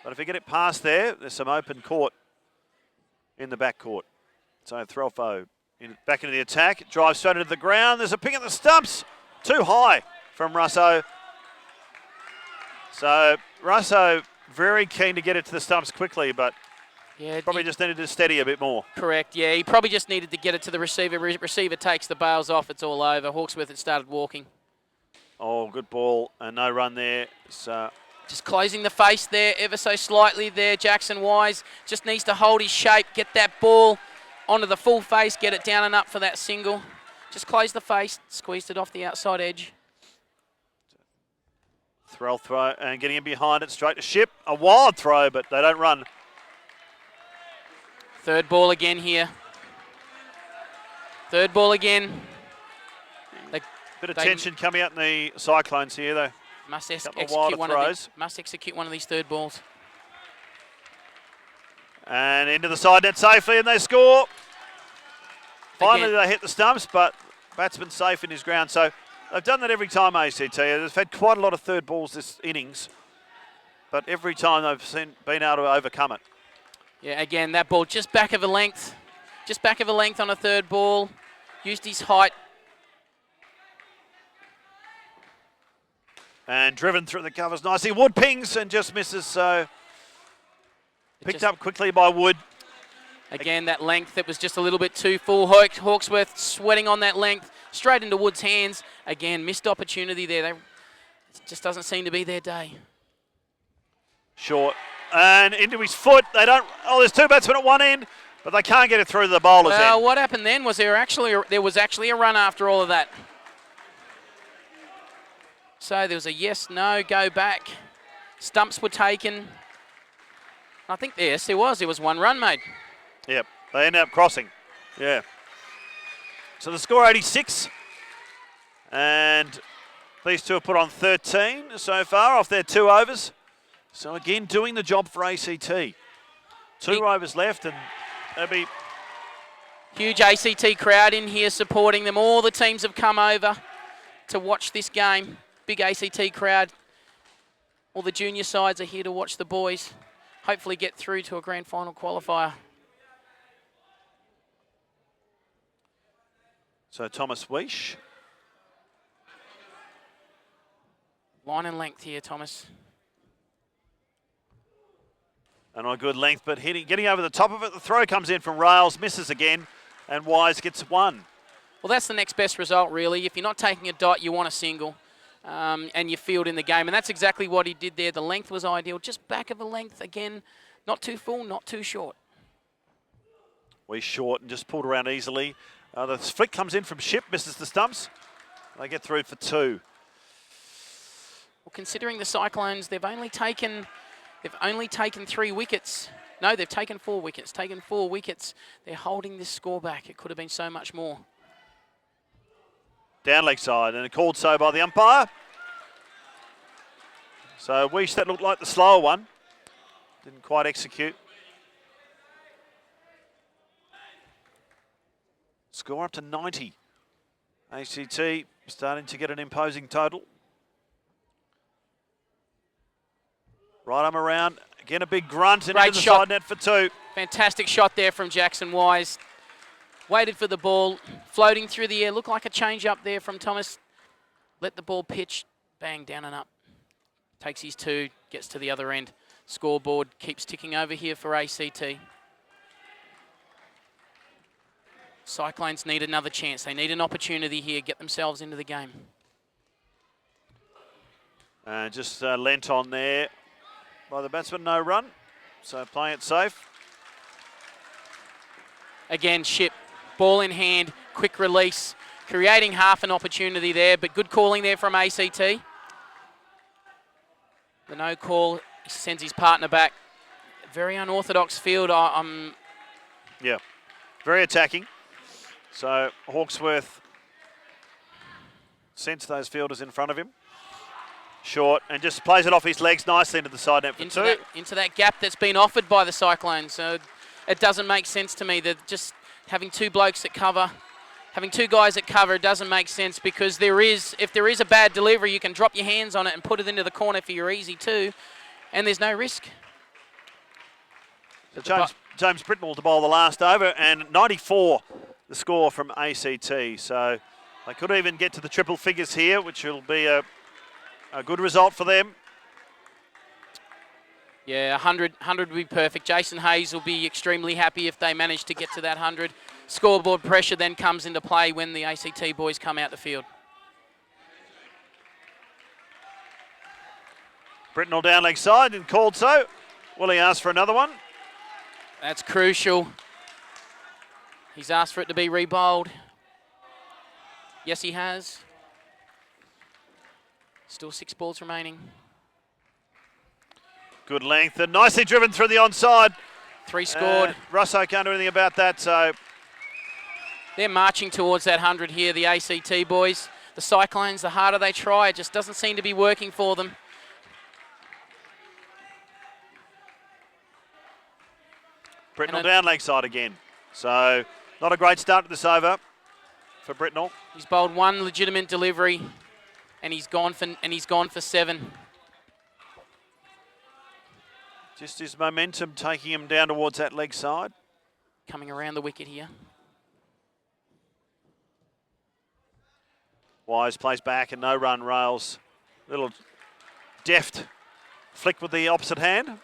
But if you get it past there, there's some open court in the back court. So Threlfo back into the attack, drives straight into the ground. There's a ping at the stumps. Too high from Russo. So Russo very keen to get it to the stumps quickly, but Yeah, probably just needed to steady a bit more. correct. Yeah, he probably just needed to get it to the receiver. Receiver takes the bails off. It's all over. Hawksworth had started walking. Oh, good ball and no run there. So Just closing the face there ever so slightly there. Jackson Wise just needs to hold his shape, get that ball onto the full face, get it down and up for that single. Just close the face, squeezed it off the outside edge. Threll throw and getting in behind it, straight to Ship. A wild throw, but they don't run. 3rd ball again here. 3rd ball again. Bit of They- tension coming out in the Cyclones here, though. Must Couple of execute wilder one of throws. must execute one of these 3rd balls. And into the side net safely, and they score. Finally, Again. they hit the stumps, but batsman safe in his ground. So they've done that every time, ACT. They've had quite a lot of 3rd balls this innings, but every time they've been able to overcome it. Yeah, again, that ball just back of a length. Just back of a length on a 3rd ball. Used his height. And driven through the covers nicely. Wood pings and just misses, so picked up quickly by Wood. Again, that length that was just a little bit too full. Hawksworth sweating on that length, straight into Wood's hands. Again, missed opportunity there. It just doesn't seem to be their day. Short. And into his foot. They don't. Oh, there's 2 batsmen at one end, but they can't get it through to the bowler's Well, end. what happened then was there was actually a run after all of that. So there was a yes, no, go back. Stumps were taken. I think, yes, there was. There was 1 run made. Yep. They ended up crossing. Yeah. So the score 86. And these two have put on 13 so far off their 2 overs. So again, doing the job for ACT. 2 overs left, and they'll be Huge ACT crowd in here supporting them. All the teams have come over to watch this game. Big ACT crowd. All the junior sides are here to watch the boys hopefully get through to a grand final qualifier. So Thomas Weish. Line and length here, Thomas. And on a good length, but getting over the top of it. The throw comes in from Rails, misses again, and Wise gets 1. Well, that's the next best result, really. If you're not taking a dot, you want a single, and you field in the game. And that's exactly what he did there. The length was ideal. Just back of a length, again, Not too full, not too short. We short and just pulled around easily. The flick comes in from Ship, misses the stumps. They get through for 2. Well, considering the Cyclones, they've only taken 3 wickets. No, they've taken 4 wickets. Taken 4 wickets. They're holding this score back. It could have been so much more. Down leg side, and called so by the umpire. So Weish, that looked like the slower one. Didn't quite execute. Score up to 90. ACT starting to get an imposing total. Right arm around. Again, a big grunt and into the side net for 2. Fantastic shot there from Jackson Wise. Waited for the ball, floating through the air. Looked like a change up there from Thomas. Let the ball pitch, bang, down and up. Takes his 2, gets to the other end. Scoreboard keeps ticking over here for ACT. Cyclones need another chance. They need an opportunity here, get themselves into the game. Just lent on there by the batsman, no run. So playing it safe. Again, Ship, ball in hand, quick release, creating half an opportunity there, but good calling there from ACT. The no call, he sends his partner back. Very unorthodox field. Yeah, very attacking. So Hawksworth sends those fielders in front of him. Short, and just plays it off his legs nicely into the side net for 2. Into that gap that's been offered by the Cyclones. So it doesn't make sense to me that just having 2 blokes at cover, having 2 guys at cover, it doesn't make sense because if there is a bad delivery, you can drop your hands on it and put it into the corner for your easy 2, and there's no risk. So James Britnell to bowl the last over, and 94 the score from ACT. So they could even get to the triple figures here, which will be a good result for them. Yeah, 100 would be perfect. Jason Hayes will be extremely happy if they manage to get to that 100. Scoreboard pressure then comes into play when the ACT boys come out the field. Britnell down leg side and called so. Will he ask for another one? That's crucial. He's asked for it to be rebowled. Yes, he has. Still 6 balls remaining. Good length and nicely driven through the onside. 3 scored. Russo can't do anything about that, so. They're marching towards that 100 here, the ACT boys. The Cyclones, the harder they try, it just doesn't seem to be working for them. Britnell down leg side again. So not a great start to this over for Britnell. He's bowled 1 legitimate delivery, and he's gone for 7. Just his momentum taking him down towards that leg side. Coming around the wicket here. Wise plays back and no run rails. Little deft flick with the opposite hand.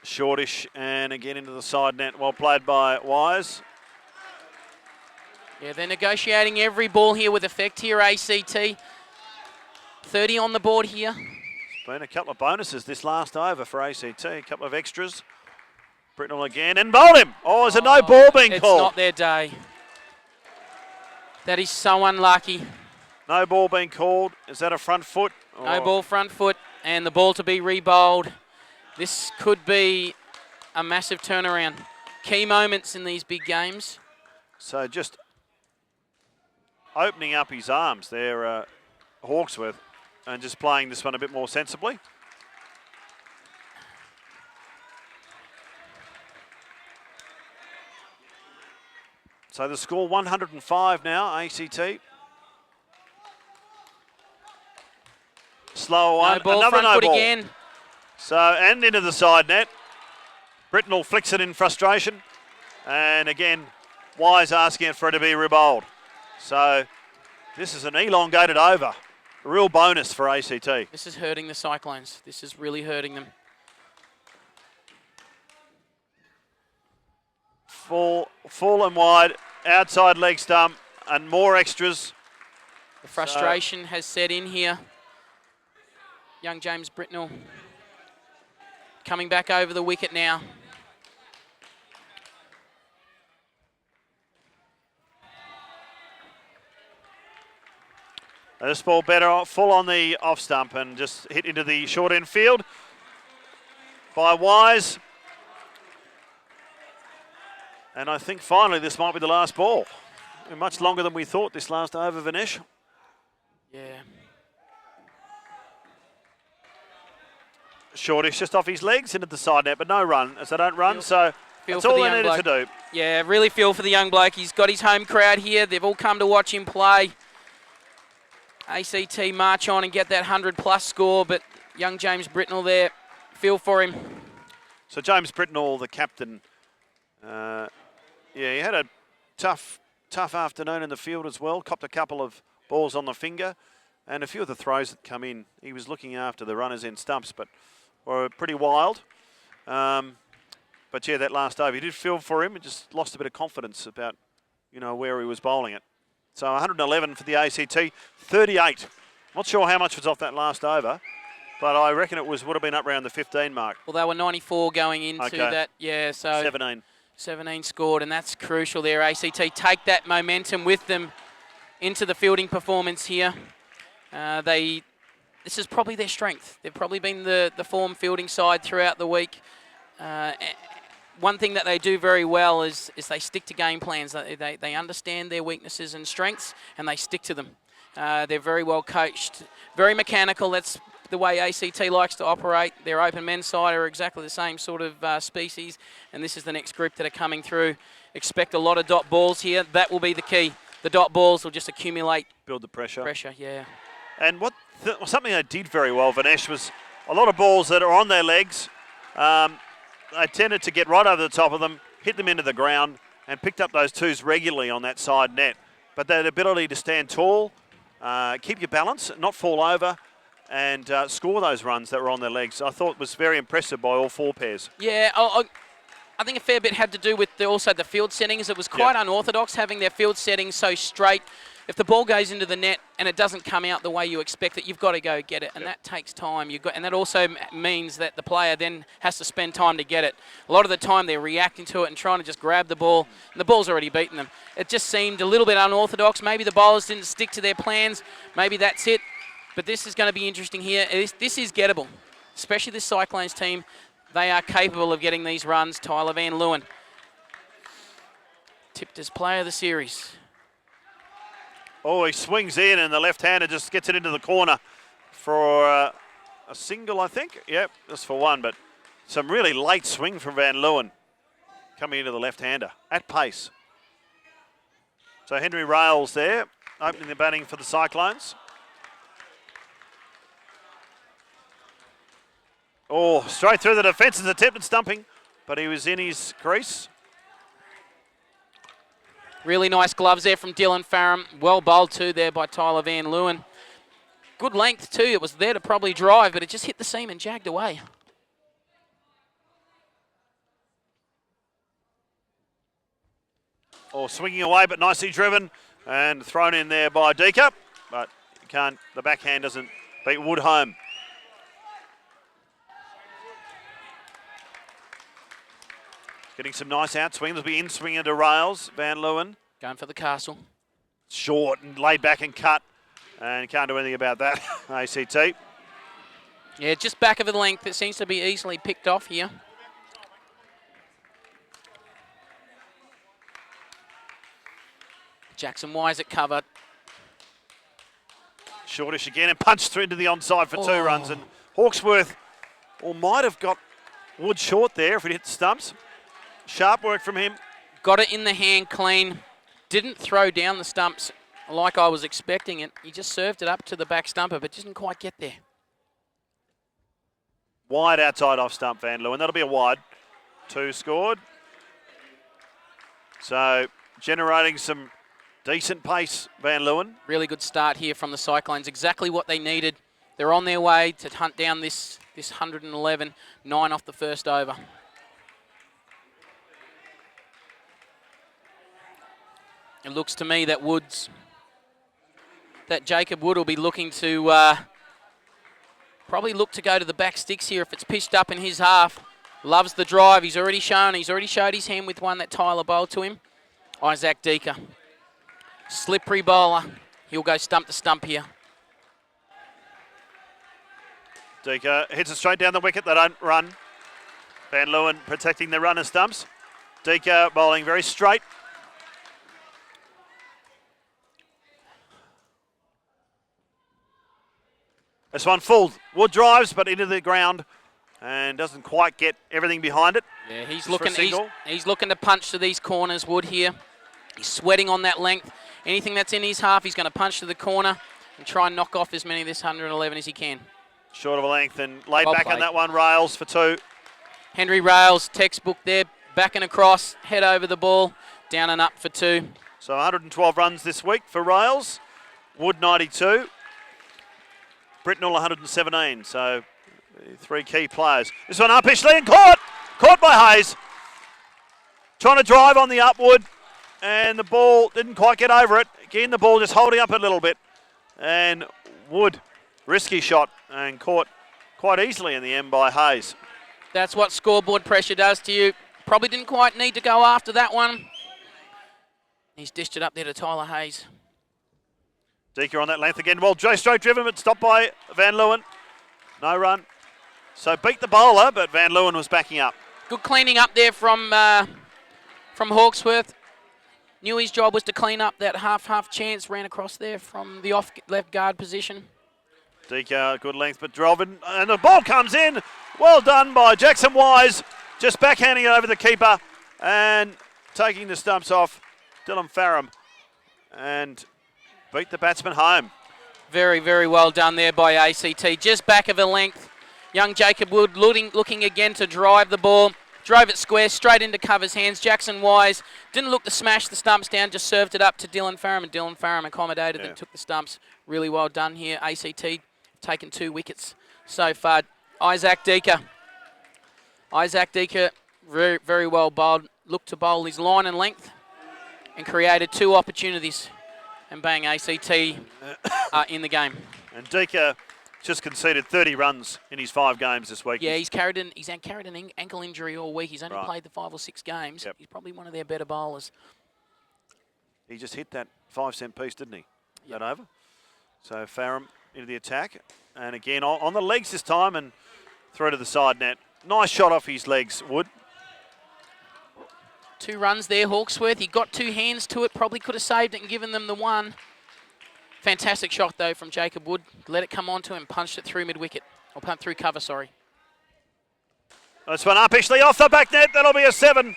Shortish and again into the side net. Well played by Wise. Yeah, they're negotiating every ball here with effect here, ACT. 30 on the board here. Been a couple of bonuses this last over for ACT. A couple of extras. Britnell again and bowled him. Oh, is a no ball being called? It's not their day. That is so unlucky. No ball being called. Is that a front foot? No ball, front foot, and the ball to be rebowled. This could be a massive turnaround. Key moments in these big games. So just opening up his arms there, Hawksworth, and just playing this one a bit more sensibly. So the score 105 now, ACT. Slower one, No ball, another front no foot ball. again. So, and into the side net. Britnell flicks it in frustration. And again, Wise asking for it to be rebowled. So this is an elongated over. A real bonus for ACT. This is hurting the Cyclones. This is really hurting them. Full and wide, outside leg stump. and more extras. The frustration has set in here. Young James Britnell coming back over the wicket now. This ball better full on the off stump and just hit into the short end field by Wise. And I think finally this might be the last ball. Much longer than we thought this last over, Vinesh. Yeah. Shortish just off his legs into the side net, but no run as they don't run, so that's all they needed to do. Yeah, really feel for the young bloke. He's got his home crowd here. They've all come to watch him play. ACT march on and get that 100-plus score, but young James Britnell there, feel for him. So James Britnell, the captain, yeah, he had a tough afternoon in the field as well. Copped a couple of balls on the finger, and a few of the throws that come in, he was looking after the runners in stumps, but were pretty wild. But yeah, that last over, he did feel for him. He just lost a bit of confidence about, where he was bowling it. So 111 for the ACT, 38. Not sure how much was off that last over, but I reckon it would have been up around the 15 mark. Well, they were 94 going into that. Yeah, so 17 scored, and that's crucial there. ACT take that momentum with them into the fielding performance here. This is probably their strength. They've probably been the form fielding side throughout the week. One thing that they do very well is they stick to game plans. They understand their weaknesses and strengths, and they stick to them. They're very well coached, very mechanical. That's the way ACT likes to operate. Their open men's side are exactly the same sort of species, and this is the next group that are coming through. Expect a lot of dot balls here. That will be the key. The dot balls will just accumulate. Build the pressure. Pressure, yeah. And something they did very well, Vinesh, was a lot of balls that are on their legs. They tended to get right over the top of them, hit them into the ground, and picked up those twos regularly on that side net. But that ability to stand tall, keep your balance, not fall over, and score those runs that were on their legs, I thought was very impressive by all four pairs. Yeah, I think a fair bit had to do with also the field settings. It was quite unorthodox having their field settings so straight. If the ball goes into the net and it doesn't come out the way you expect it, you've got to go get it, and that takes time. And that also means that the player then has to spend time to get it. A lot of the time they're reacting to it and trying to just grab the ball, and the ball's already beaten them. It just seemed a little bit unorthodox. Maybe the bowlers didn't stick to their plans. Maybe that's it. But this is going to be interesting here. This is gettable, especially this Cyclones team. They are capable of getting these runs. Tyler Van Leeuwen tipped as player of the series. Oh, he swings in, and the left-hander just gets it into the corner for a single, I think. Yep, just for one, but some really late swing from Van Leeuwen coming into the left-hander at pace. So Henry Rails there, opening the batting for the Cyclones. Oh, straight through the defence is attempted stumping, but he was in his crease. Really nice gloves there from Dylan Farram. Well bowled too there by Tyler Van Leeuwen. Good length too. It was there to probably drive, but it just hit the seam and jagged away. Oh, swinging away, but nicely driven and thrown in there by Deaker. But you can't. The backhand doesn't beat Wood home. Getting some nice outswing. There'll be in-swing into Rails. Van Leeuwen. Going for the castle. Short and laid back and cut. And can't do anything about that, ACT. Yeah, just back of the length. It seems to be easily picked off here. Jackson Wise at cover. Shortish again and punched through into the onside for 2 runs. And Hawksworth might have got Wood short there if it hit the stumps. Sharp work from him. Got it in the hand clean. Didn't throw down the stumps like I was expecting it. He just served it up to the back stumper, but didn't quite get there. Wide outside off stump, Van Leeuwen. That'll be a wide. 2 scored. So generating some decent pace, Van Leeuwen. Really good start here from the Cyclones. Exactly what they needed. They're on their way to hunt down this 111. 9 off the first over. It looks to me that Jacob Wood will be looking to probably look to go to the back sticks here if it's pitched up in his half. Loves the drive. He's already showed his hand with one that Tyler bowled to him. Isaac Deaker. Slippery bowler. He'll go stump to stump here. Deaker hits it straight down the wicket. They don't run. Van Leeuwen protecting the runner stumps. Deaker bowling very straight. This one full. Wood drives, but into the ground and doesn't quite get everything behind it. Yeah, he's looking to punch to these corners, Wood here. He's sweating on that length. Anything that's in his half, he's going to punch to the corner and try and knock off as many of this 111 as he can. Short of a length and laid Well back played. on that one. Rails for 2. Henry Rails, textbook there, back and across, head over the ball, down and up for 2. So 112 runs this week for Rails. Wood 92. Britnell 117. So 3 key players. This one up Ishley and caught by Hayes. Trying to drive on the upward and the ball didn't quite get over it. Again, the ball just holding up a little bit. And Wood, risky shot and caught quite easily in the end by Hayes. That's what scoreboard pressure does to you. Probably didn't quite need to go after that one. He's dished it up there to Tyler Hayes. Deaker on that length again. Well, straight driven, but stopped by Van Leeuwen. No run. So beat the bowler, but Van Leeuwen was backing up. Good cleaning up there from Hawksworth. Knew his job was to clean up that half chance. Ran across there from the off left guard position. Deaker, good length, but Droven. And the ball comes in. Well done by Jackson Wise. Just backhanding it over the keeper and taking the stumps off Dylan Farram. And beat the batsman home. Very, very well done there by ACT. Just back of a length. Young Jacob Wood looking again to drive the ball. Drove it square, straight into cover's hands. Jackson Wise didn't look to smash the stumps down, just served it up to Dylan Farram, and Dylan Farram accommodated and took the stumps. Really well done here. ACT taken 2 wickets so far. Isaac Deaker, very, very well bowled. Looked to bowl his line and length and created 2 opportunities. And bang, ACT in the game. And Deaker just conceded 30 runs in his 5 games this week. Yeah, he's carried an ankle injury all week. He's only played the 5 or 6 games. Yep. He's probably one of their better bowlers. He just hit that 5-cent piece, didn't he? Yep. That over. So Farram into the attack. And again, on the legs this time and through to the side net. Nice shot off his legs, Wood. 2 runs there, Hawksworth. He got 2 hands to it. Probably could have saved it and given them the 1. Fantastic shot, though, from Jacob Wood. Let it come onto him, punched it through mid-wicket. Or pumped through cover, sorry. This one up, Ishley, off the back net. That'll be a 7.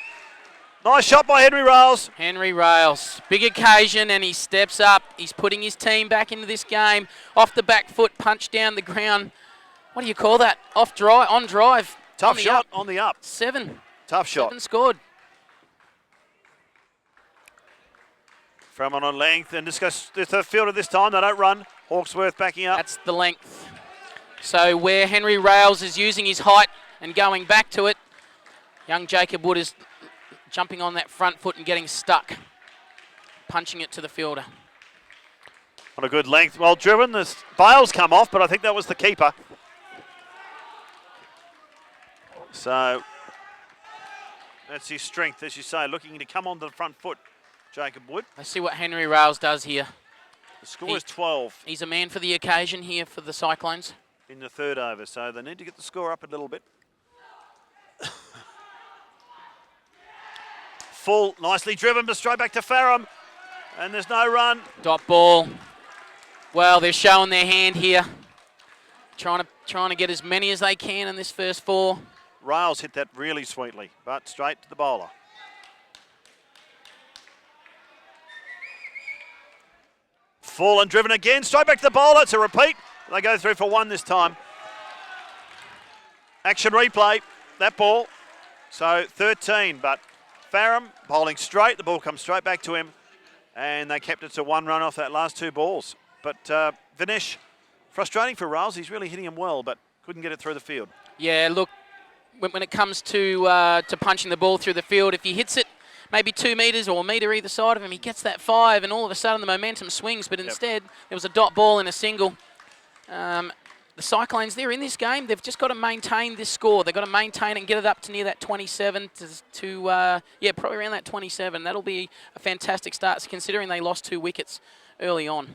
Nice shot by Henry Rails. Henry Rails. Big occasion, and he steps up. He's putting his team back into this game. Off the back foot, punch down the ground. What do you call that? On drive. Tough shot on the up. 7. Tough shot. 7 scored. From on length, and this goes to the fielder this time. They don't run. Hawksworth backing up. That's the length. So where Henry Rails is using his height and going back to it, young Jacob Wood is jumping on that front foot and getting stuck, punching it to the fielder. On a good length. Well driven. The bails come off, but I think that was the keeper. So that's his strength, as you say, looking to come onto the front foot. Jacob Wood. Let's see what Henry Rails does here. The score is 12. He's a man for the occasion here for the Cyclones. In the 3rd over, so they need to get the score up a little bit. Full, nicely driven, but straight back to Farram. And there's no run. Dot ball. Well, they're showing their hand here. Trying to get as many as they can in this first 4. Rails hit that really sweetly, but straight to the bowler. Full and driven again, straight back to the bowler. It's a repeat. They go through for 1 this time. Action replay, that ball. So 13, but Farram bowling straight. The ball comes straight back to him. And they kept it to 1 run off that last 2 balls. But Vinesh, frustrating for Rails. He's really hitting him well, but couldn't get it through the field. Yeah, look, when it comes to punching the ball through the field, if he hits it maybe 2 metres or a metre either side of him. He gets that 5, and all of a sudden the momentum swings, but instead there was a dot ball and a single. The Cyclones, they're in this game. They've just got to maintain this score. They've got to maintain it and get it up to near that 27 yeah, probably around that 27. That'll be a fantastic start, considering they lost 2 wickets early on.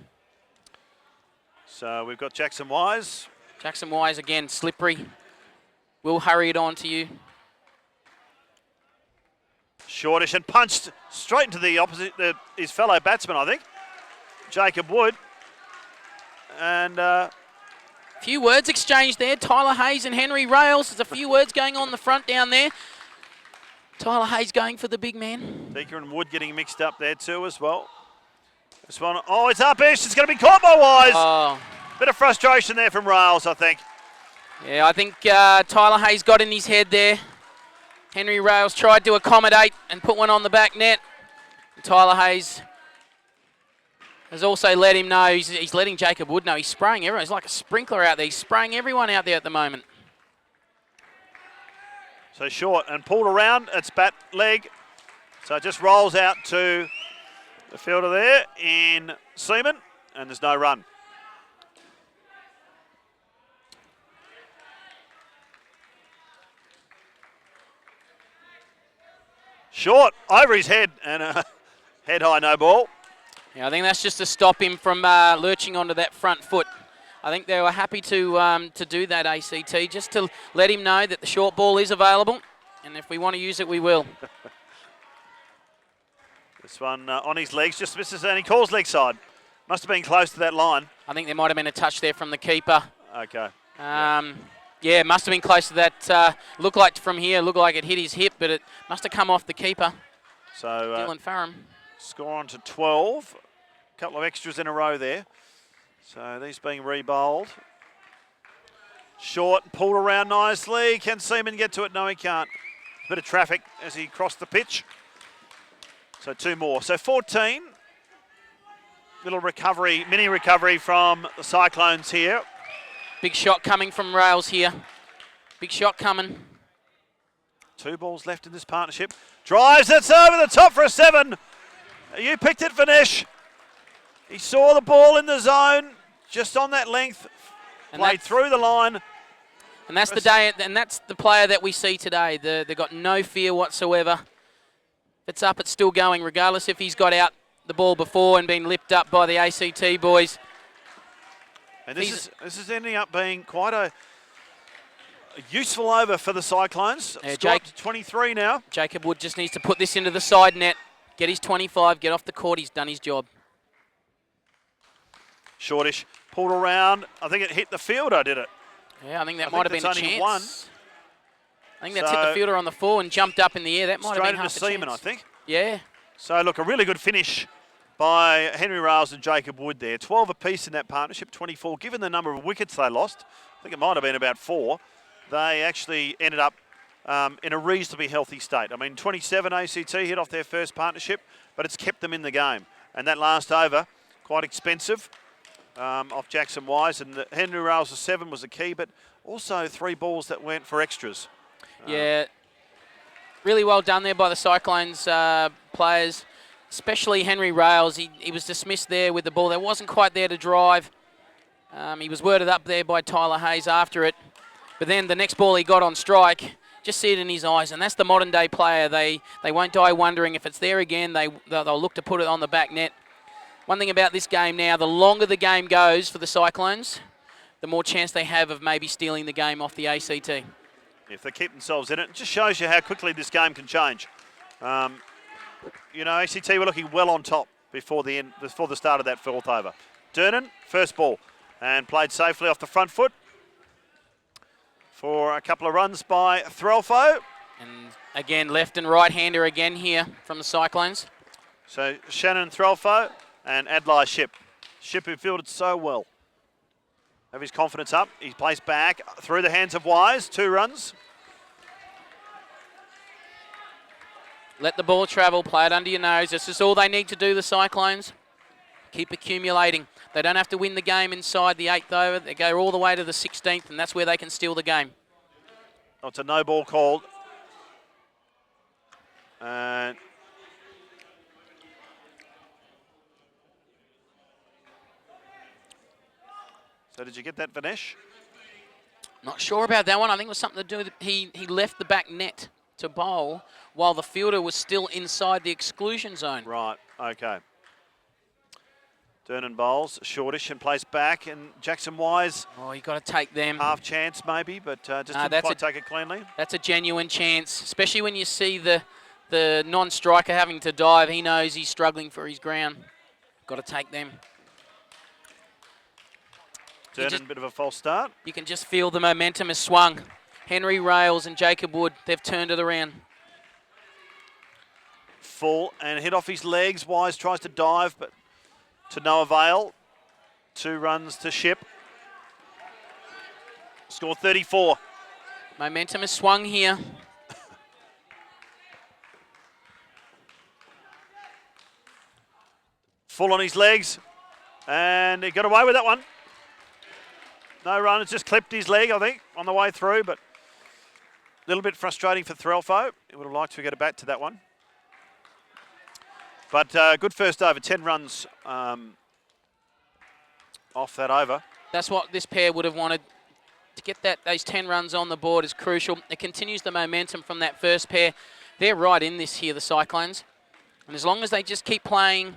So we've got Jackson Wise. Jackson Wise again, slippery. We'll hurry it on to you. Shortish and punched straight into the opposite, his fellow batsman, I think, Jacob Wood. And few words exchanged there. Tyler Hayes and Henry Rails. There's a few words going on the front down there. Tyler Hayes going for the big man. Deaker and Wood getting mixed up there too as well. This one, oh, it's up ish. It's going to be caught by Wise. Oh. Bit of frustration there from Rails, I think. Yeah, I think Tyler Hayes got in his head there. Henry Rails tried to accommodate and put one on the back net. And Tyler Hayes has also let him know, he's letting Jacob Wood know he's spraying everyone. He's like a sprinkler out there. He's spraying everyone out there at the moment. So short and pulled around. It's bat leg. So it just rolls out to the fielder there in Seaman, and there's no run. Short, over his head, and head high, no ball. Yeah, I think that's just to stop him from lurching onto that front foot. I think they were happy to do that, ACT, just to let him know that the short ball is available, and if we want to use it, we will. This one on his legs, just misses, and he calls leg side. Must have been close to that line. I think there might have been a touch there from the keeper. Okay. Yeah, it must have been close to that. Looked like from here, looked like it hit his hip, but it must have come off the keeper. So Dylan Farram. Score on to 12. A couple of extras in a row there. So these being re-bowled. Short, pulled around nicely. Can Seaman get to it? No, he can't. Bit of traffic as he crossed the pitch. So 2 more. So 14. Little recovery, mini recovery from the Cyclones here. Big shot coming from Rails here. Big shot coming. 2 balls left in this partnership. Drives, it's over the top for a 7. You picked it, Vinesh. He saw the ball in the zone, just on that length, played through the line. And that's the day, and that's the player that we see today. They've got no fear whatsoever. If it's up, it's still going, regardless if he's got out the ball before and been lipped up by the ACT boys. And this is ending up being quite a useful over for the Cyclones. Score up to 23 now. Jacob Wood just needs to put this into the side net, get his 25, get off the court. He's done his job. Shortish pulled around. I think it hit the fielder, did it? Yeah, I think that might have been a chance. One. I think that's hit the fielder on the 4 and jumped up in the air. That might have been half a chance. Straight into Seaman, I think. Yeah. So look, a really good finish by Henry Rails and Jacob Wood there. 12 apiece in that partnership, 24. Given the number of wickets they lost, I think it might have been about 4, they actually ended up in a reasonably healthy state. I mean, 27 ACT hit off their first partnership, but it's kept them in the game. And that last over, quite expensive off Jackson Wise. And the Henry Rails' 7 was the key, but also 3 balls that went for extras. Yeah, really well done there by the Cyclones players, especially Henry Rails. He was dismissed there with the ball. That wasn't quite there to drive. He was worded up there by Tyler Hayes after it. But then the next ball he got on strike, just see it in his eyes, and that's the modern day player. They won't die wondering if it's there again. They'll look to put it on the back net. One thing about this game now, the longer the game goes for the Cyclones, the more chance they have of maybe stealing the game off the ACT. If they keep themselves in it, it just shows you how quickly this game can change. You know, ACT were looking well on top before the start of that 4th over. Durnan, first ball, and played safely off the front foot for a couple of runs by Threlfo. And again, left and right-hander again here from the Cyclones. So Shannon Threlfo and Adlai Ship. Ship who fielded so well. Have his confidence up. He plays back through the hands of Wise. 2 runs. Let the ball travel. Play it under your nose. This is all they need to do, the Cyclones. Keep accumulating. They don't have to win the game inside the 8th over. They go all the way to the 16th, and that's where they can steal the game. Oh, it's a no ball called. And So did you get that, Vinesh? Not sure about that one. I think it was something to do with he left the back net to bowl while the fielder was still inside the exclusion zone. Right, okay. Durnan bowls, shortish and plays back, and Jackson Wise. Oh, you got to take them. Half chance maybe, but just didn't quite take it cleanly. That's a genuine chance, especially when you see the non-striker having to dive. He knows he's struggling for his ground. Got to take them. Durnan, a bit of a false start. You can just feel the momentum has swung. Henry Rails and Jacob Wood, they've turned it around. Full and hit off his legs. Wise tries to dive, but to no avail. 2 runs to Ship. Score 34. Momentum has swung here. Full on his legs, and he got away with that one. No run, it's just clipped his leg, I think, on the way through, but a little bit frustrating for Threlfo. He would have liked to get a bat to that one. But good first over, 10 runs off that over. That's what this pair would have wanted. To get those 10 runs on the board is crucial. It continues the momentum from that first pair. They're right in this here, the Cyclones. And as long as they just keep playing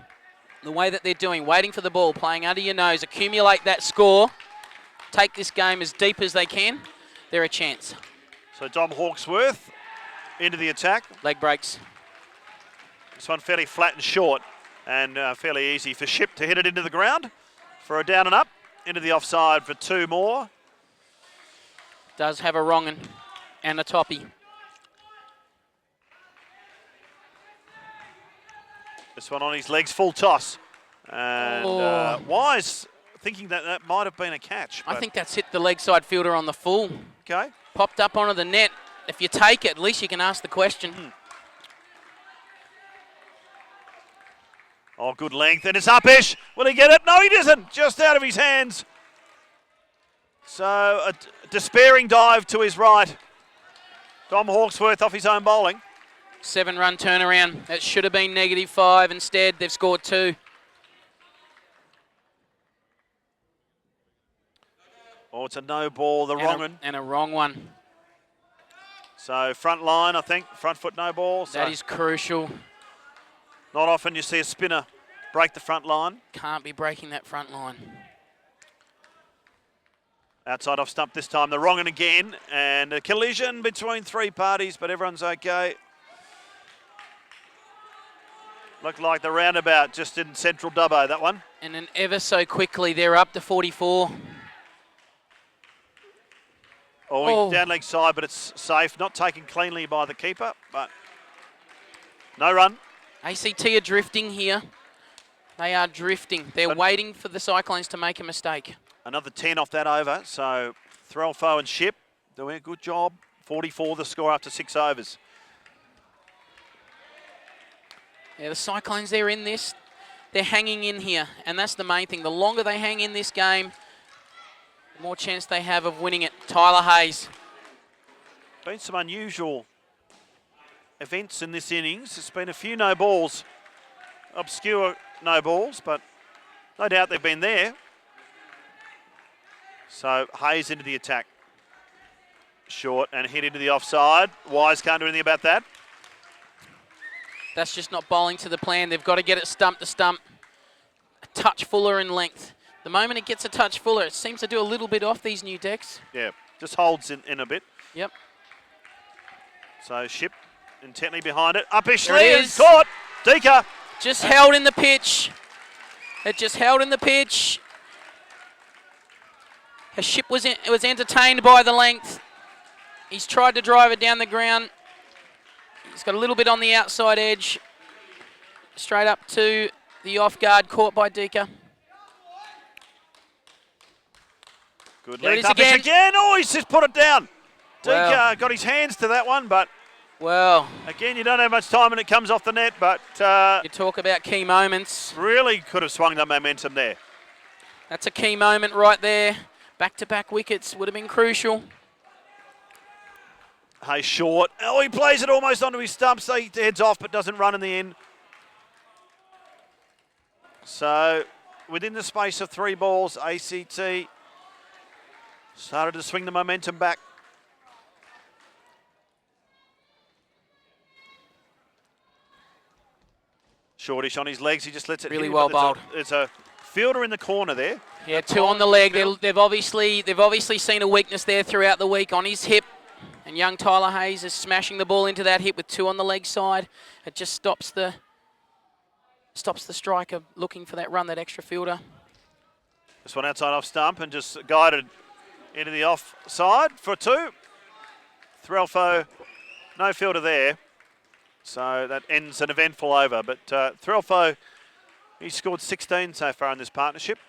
the way that they're doing, waiting for the ball, playing under your nose, accumulate that score, take this game as deep as they can, they're a chance. So Dom Hawksworth into the attack. Leg breaks. This one fairly flat and short, and fairly easy for Ship to hit it into the ground for a down and up. Into the offside for 2 more. Does have a wrong and a toppy. This one on his legs, full toss. And Wise thinking that might have been a catch. I think that's hit the leg side fielder on the full. Okay. Popped up onto the net. If you take it, at least you can ask the question. Oh, good length, and it's up-ish. Will he get it? No, he doesn't. Just out of his hands. So a despairing dive to his right. Dom Hawksworth off his own bowling. 7-run turnaround. It should have been -5. Instead, they've scored 2. Oh, it's a no ball, the wrong one. And a wrong one. So front line, I think, front foot no ball. So that is crucial. not often you see a spinner break the front line. Can't be breaking that front line. Outside off stump this time, the wrong one again, and a collision between 3 parties, but everyone's okay. Looked like the roundabout just in central Dubbo, that one. And then ever so quickly, they're up to 44. Oh, down leg side, but it's safe. Not taken cleanly by the keeper, but no run. ACT are drifting here. They are drifting. They're waiting for the Cyclones to make a mistake. Another 10 off that over, so Threlfo and Ship doing a good job. 44 the score after 6 overs. Yeah, the Cyclones, they're in this. They're hanging in here, and that's the main thing. The longer they hang in this game, the more chance they have of winning it. Tyler Hayes. Been some unusual events in this innings. There's been a few no balls, obscure no balls, but no doubt they've been there. So Hayes into the attack. Short and hit into the offside. Wise can't do anything about that. That's just not bowling to the plan. They've got to get it stump to stump. A touch fuller in length. The moment it gets a touch fuller, it seems to do a little bit off these new decks. Yeah, just holds in a bit. Yep. So Ship intently behind it. Up-ish There it is. caught. Deeka. Just held in the pitch. It just held in the pitch. His Ship was entertained by the length. He's tried to drive it down the ground. He's got a little bit on the outside edge. Straight up to the off guard, caught by Deeka. Good There it length is up again. Oh, he's just put it down. Well. Deeka got his hands to that one, but Well, again, you don't have much time when it comes off the net, but you talk about key moments. really could have swung the momentum there. That's a key moment right there. Back-to-back wickets would have been crucial. Hayes short. Oh, he plays it almost onto his stumps. So he heads off, but doesn't run in the end. So within the space of 3 balls, ACT Started to swing the momentum back. Shortish on his legs. He just lets it Really hit him, well but bowled. It's a fielder in the corner there. Yeah, 2 on the leg. They've obviously seen a weakness there throughout the week on his hip. And young Tyler Hayes is smashing the ball into that hip with 2 on the leg side. It just stops the striker looking for that run, that extra fielder. This one outside off stump and just guided into the off side for 2. Threlfo, no fielder there. So that ends an eventful over. But Threlfo, he's scored 16 so far in this partnership.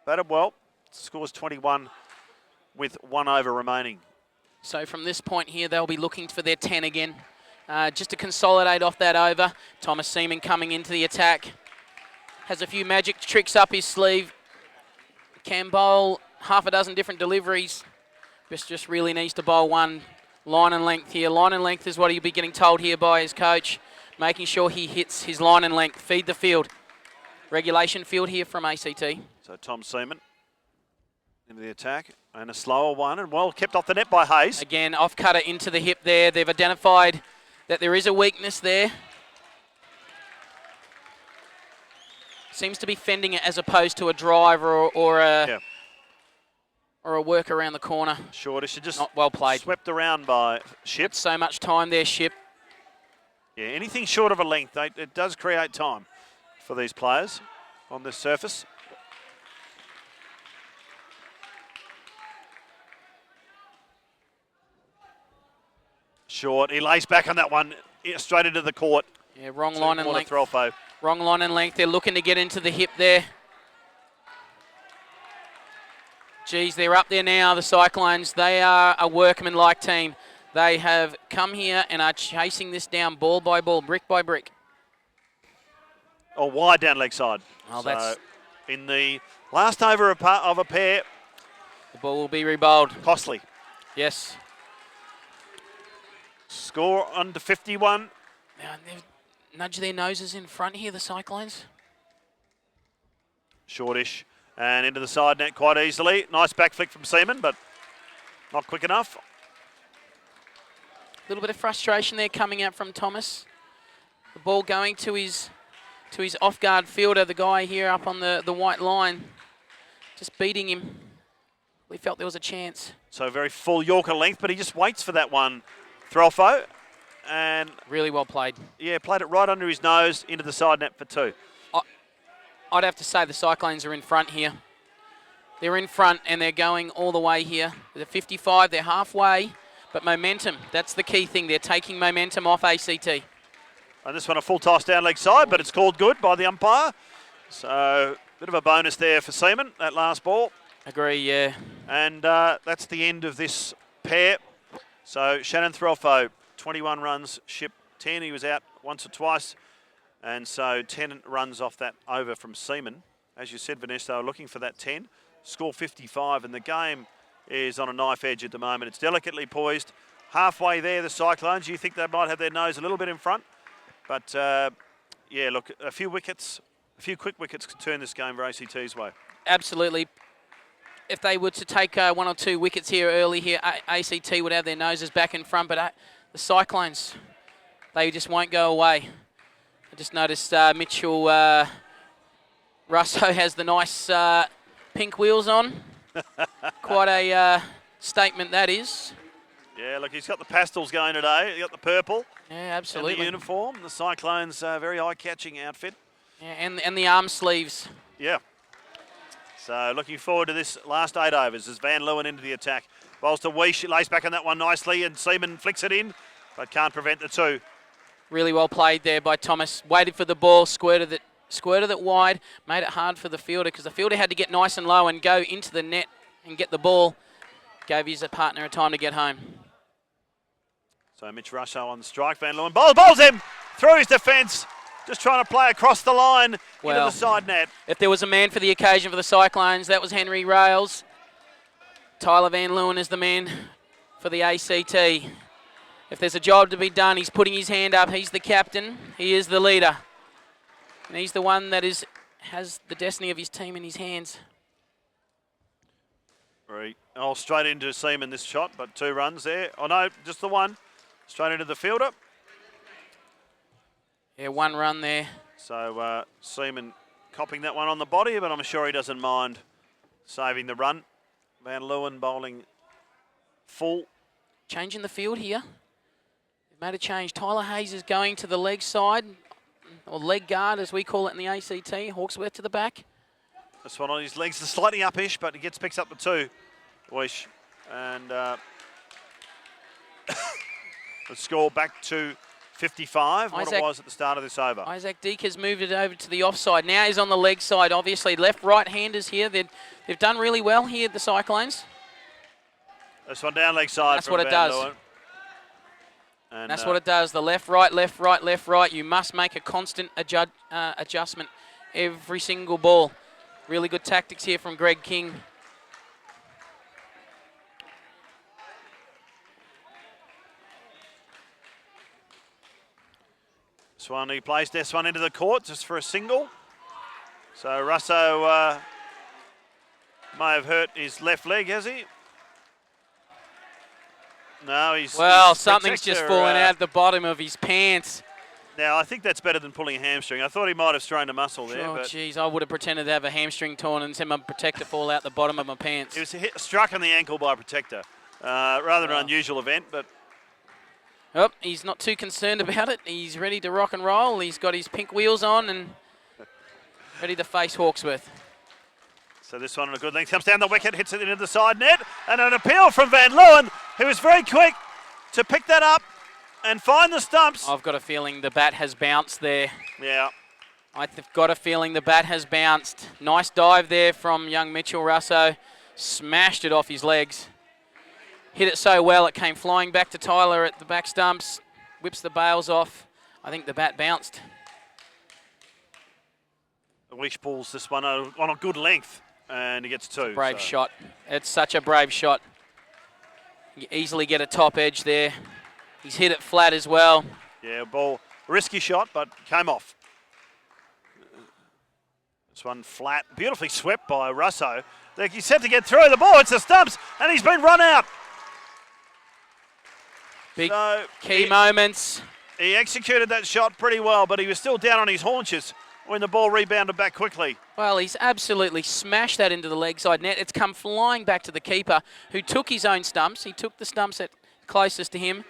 Batted well. Scores 21 with 1 over remaining. So from this point here, they'll be looking for their 10 again. Just to consolidate off that over. Thomas Seaman coming into the attack. Has a few magic tricks up his sleeve. Can bowl half a dozen different deliveries. Just really needs to bowl one line and length here. Line and length is what he'll be getting told here by his coach. Making sure he hits his line and length. Feed the field. Regulation field here from ACT. So Tom Seaman into the attack. And a slower one, and well kept off the net by Hayes. Again, off cutter into the hip there. They've identified that there is a weakness there. Seems to be fending it as opposed to a drive or a work around the corner. Shortish just not well played. Swept around by Ship. So much time there, Ship. Yeah, anything short of a length, it does create time for these players on this surface. Short, he lays back on that one, straight into the court. Yeah, wrong line and length. Threlfo. Wrong line and length. They're looking to get into the hip there. Geez, they're up there now, the Cyclones. They are a workman-like team. They have come here and are chasing this down ball by ball, brick by brick. Oh, wide down leg side. Oh, so that's... in the last over of a pair. The ball will be rebowled. Costly. Yes. Score under 51. Now, they've nudged their noses in front here, the Cyclones. Shortish and into the side net quite easily. Nice back flick from Seaman, but not quick enough. A little bit of frustration there coming out from Thomas. The ball going to his off-guard fielder, the guy here up on the white line. Just beating him. We felt there was a chance. So very full Yorker length, but he just waits for that one. Threlfo, and really well played. Yeah, played it right under his nose into the side net for 2. I'd have to say the Cyclones are in front here. They're in front and they're going all the way here. They're 55, they're halfway, but momentum, that's the key thing. They're taking momentum off ACT. And this one a full toss down leg side, but it's called good by the umpire. So bit of a bonus there for Seaman, that last ball. Agree, yeah. And that's the end of this pair. So Shannon Threlfo, 21 runs, Ship 10. He was out once or twice. And so 10 runs off that over from Seaman. As you said, Vanessa, they were looking for that 10. Score 55, and the game is on a knife edge at the moment. It's delicately poised. Halfway there, the Cyclones. You think they might have their nose a little bit in front. But, yeah, look, a few quick wickets could turn this game for ACT's way. Absolutely. If they were to take 1 or 2 wickets here early here, ACT would have their noses back in front. But the Cyclones, they just won't go away. I just noticed Mitchell Russo has the nice pink wheels on. Quite a statement that is. Yeah, look, he's got the pastels going today. He's got the purple. Yeah, absolutely. And the uniform. The Cyclones, very eye-catching outfit. Yeah, and the arm sleeves. Yeah. So looking forward to this last 8 overs as Van Leeuwen into the attack. Bowls to Weish, lays back on that one nicely, and Seaman flicks it in, but can't prevent the 2. Really well played there by Thomas. Waited for the ball, squirted it wide, made it hard for the fielder because the fielder had to get nice and low and go into the net and get the ball. Gave his partner a time to get home. So Mitch Rusho on the strike. Van Leeuwen bowls him through his defence. Just trying to play across the line into the side net. If there was a man for the occasion for the Cyclones, that was Henry Rails. Tyler Van Leeuwen is the man for the ACT. If there's a job to be done, he's putting his hand up. He's the captain. He is the leader. And he's the one that has the destiny of his team in his hands. Very Oh, straight into Seaman this shot, but 2 runs there. Oh, no, just the one. Straight into the fielder. Yeah, 1 run there. So Seaman copping that one on the body, but I'm sure he doesn't mind saving the run. Van Leeuwen bowling full. Changing the field here. They've made a change. Tyler Hayes is going to the leg side, or leg guard as we call it in the ACT. Hawksworth to the back. This one on his legs is slightly upish, but he picks up the 2. Wish. And the score back to 55, what it was at the start of this over. Isaac Deek has moved it over to the offside. Now he's on the leg side, obviously. Left, right-handers here. They've done really well here at the Cyclones. This one down leg side. That's what it does. And that's what it does. The left, right, left, right, left, right. You must make a constant adjustment every single ball. Really good tactics here from Greg King. This one, he placed this one into the court just for a single. So Russo may have hurt his left leg, has he? No, something's just fallen out the bottom of his pants. Now, I think that's better than pulling a hamstring. I thought he might have strained a muscle there. Oh, jeez, I would have pretended to have a hamstring torn and seen my protector fall out the bottom of my pants. He was struck on the ankle by a protector. Rather an unusual event, but... Oh, he's not too concerned about it. He's ready to rock and roll. He's got his pink wheels on and ready to face Hawksworth. So this one on a good length comes down the wicket, hits it into the side net, and an appeal from Van Leeuwen, who was very quick to pick that up and find the stumps. I've got a feeling the bat has bounced there. Yeah. I've got a feeling the bat has bounced. Nice dive there from young Mitchell Russo. Smashed it off his legs. Hit it so well it came flying back to Tyler at the back stumps. Whips the bails off. I think the bat bounced. Wish pulls this one on a good length, and he gets 2. Brave shot. It's such a brave shot. You easily get a top edge there. He's hit it flat as well. Yeah, ball, risky shot, but came off. This one flat, beautifully swept by Russo. He's set to get through the ball. It's the stumps, and he's been run out. Big key moments. He executed that shot pretty well, but he was still down on his haunches when the ball rebounded back quickly. Well, he's absolutely smashed that into the leg side net. It's come flying back to the keeper, who took his own stumps. He took the stumps closest to him.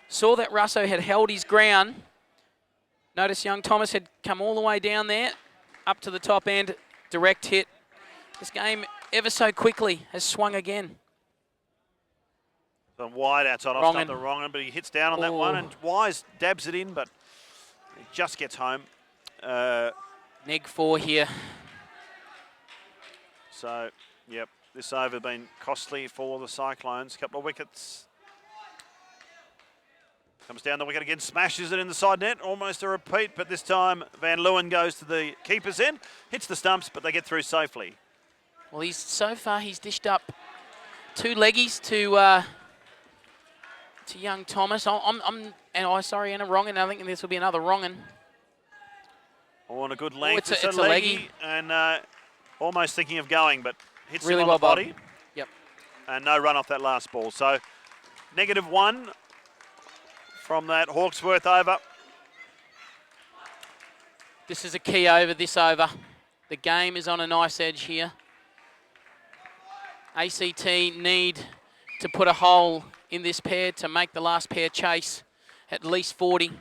Saw that Russo had held his ground. Notice young Thomas had come all the way down there, up to the top end, direct hit. This game, ever so quickly, has swung again. The wide outside off the wrong one, but he hits down on that one, and Wise dabs it in, but he just gets home. Neg 4 here. So, yep, this over been costly for the Cyclones. Couple of wickets. Comes down the wicket again, smashes it in the side net, almost a repeat, but this time Van Leeuwen goes to the keeper's end, hits the stumps, but they get through safely. Well, so far he's dished up 2 leggies to young Thomas. And a wrong-un. I think this will be another wrong-un. On a good length. It's a leggy. And almost thinking of going, but hits really him on well the body. Yep. And no run off that last ball. So -1 from that Hawksworth over. This is a key over, this over. The game is on a nice edge here. ACT need to put a hole in this pair to make the last pair chase at least 40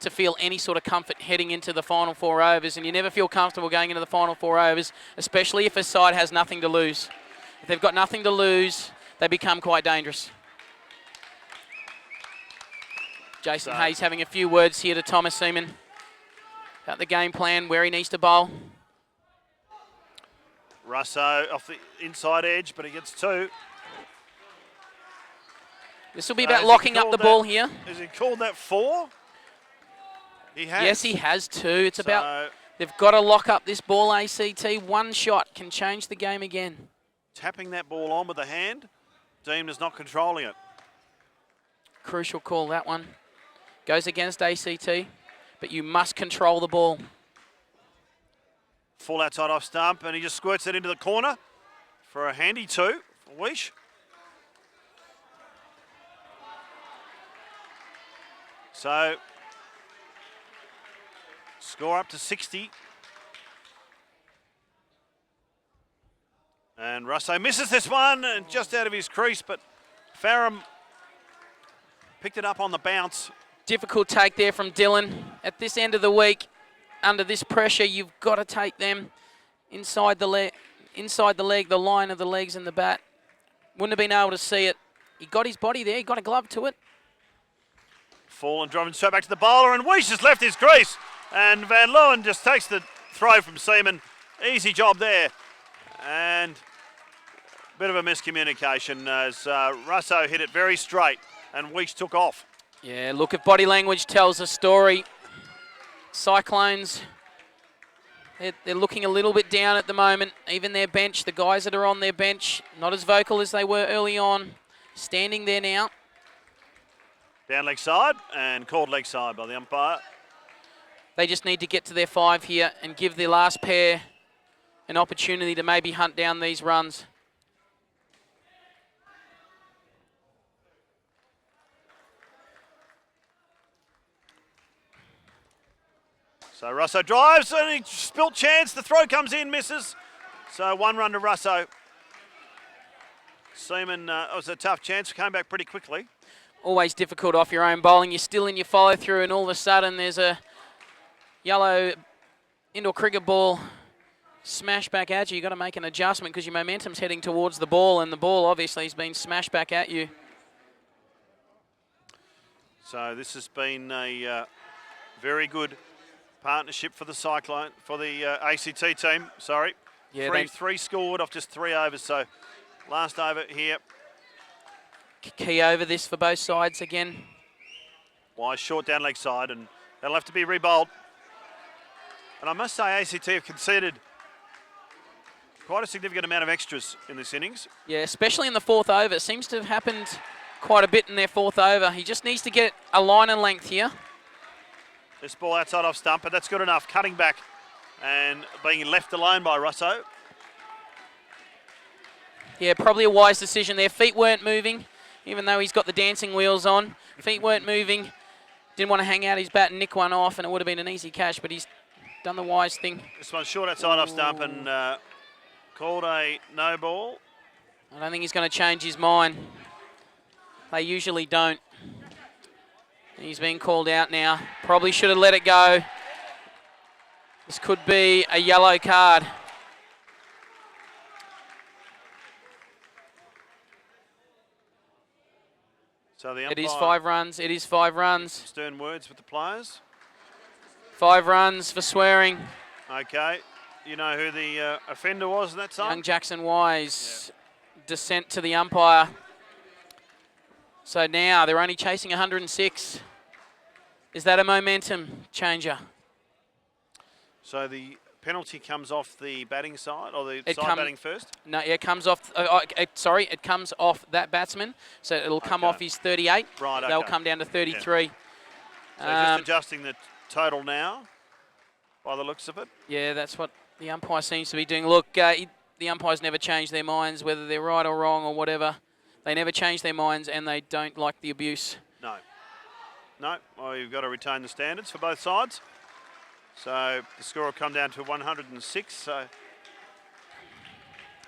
to feel any sort of comfort heading into the final 4 overs. And you never feel comfortable going into the final 4 overs, especially if a side has nothing to lose. If they've got nothing to lose, they become quite dangerous. Jason Hayes having a few words here to Thomas Seaman about the game plan, where he needs to bowl. Russo off the inside edge, but he gets 2. This will be about locking up the ball here. Has he called that 4? He has. Yes, he has 2. It's about, they've got to lock up this ball, ACT. 1 shot can change the game again. Tapping that ball on with the hand, deemed as not controlling it. Crucial call, that one. Goes against ACT, but you must control the ball. Full outside off stump, and he just squirts it into the corner for a handy 2 Weish. So, score up to 60. And Russo misses this one and just out of his crease, but Farram picked it up on the bounce. Difficult take there from Dylan. At this end of the week, under this pressure, you've got to take them inside the leg, the line of the legs and the bat. Wouldn't have been able to see it. He got his body there. He got a glove to it. Fall and driving straight back to the bowler, and Weish has left his crease. And Van Leeuwen just takes the throw from Seaman. Easy job there. And a bit of a miscommunication as Russo hit it very straight and Weish took off. Yeah, look, if body language tells a story, Cyclones, they're looking a little bit down at the moment. Even their bench, the guys that are on their bench, not as vocal as they were early on. Standing there now. Down leg side and called leg side by the umpire. They just need to get to their 5 here and give their last pair an opportunity to maybe hunt down these runs. So Russo drives and he spilt chance. The throw comes in, misses. So 1 run to Russo. Seaman, it was a tough chance, came back pretty quickly. Always difficult off your own bowling. You're still in your follow through and all of a sudden there's a yellow indoor cricket ball smash back at you. You've got to make an adjustment because your momentum's heading towards the ball and the ball obviously has been smashed back at you. So this has been a very good partnership for the Cyclone, for the ACT team, sorry. Yeah, three scored off just 3 overs, so last over here. Key over this for both sides again. Wise short down leg side, and they'll have to be rebowled. And I must say ACT have conceded quite a significant amount of extras in this innings. Yeah, especially in the 4th over. It seems to have happened quite a bit in their 4th over. He just needs to get a line and length here. This ball outside off stump, but that's good enough. Cutting back and being left alone by Russo. Yeah, probably a wise decision there. Feet weren't moving, even though he's got the dancing wheels on. Feet weren't moving. Didn't want to hang out his bat and nick one off, and it would have been an easy catch, but he's done the wise thing. This one's short outside off stump and called a no ball. I don't think he's going to change his mind. They usually don't. He's being called out now. Probably should have let it go. This could be a yellow card. So the umpire, It is 5 runs. It is 5 runs. stern words with the players. 5 runs for swearing. Okay. You know who the offender was in that time? Young Jackson Wise. Yeah. Descent to the umpire. So now they're only chasing 106. Is that a momentum changer? So the penalty comes off the batting side, or the batting first? No, it comes off. It comes off that batsman. So it'll come off his 38. Right. They'll come down to 33. Yeah. So just adjusting the total now, by the looks of it. Yeah, that's what the umpire seems to be doing. Look, the umpires never change their minds, whether they're right or wrong or whatever. They never change their minds, and they don't like the abuse. No. No. Well, you've got to retain the standards for both sides. So the score will come down to 106. So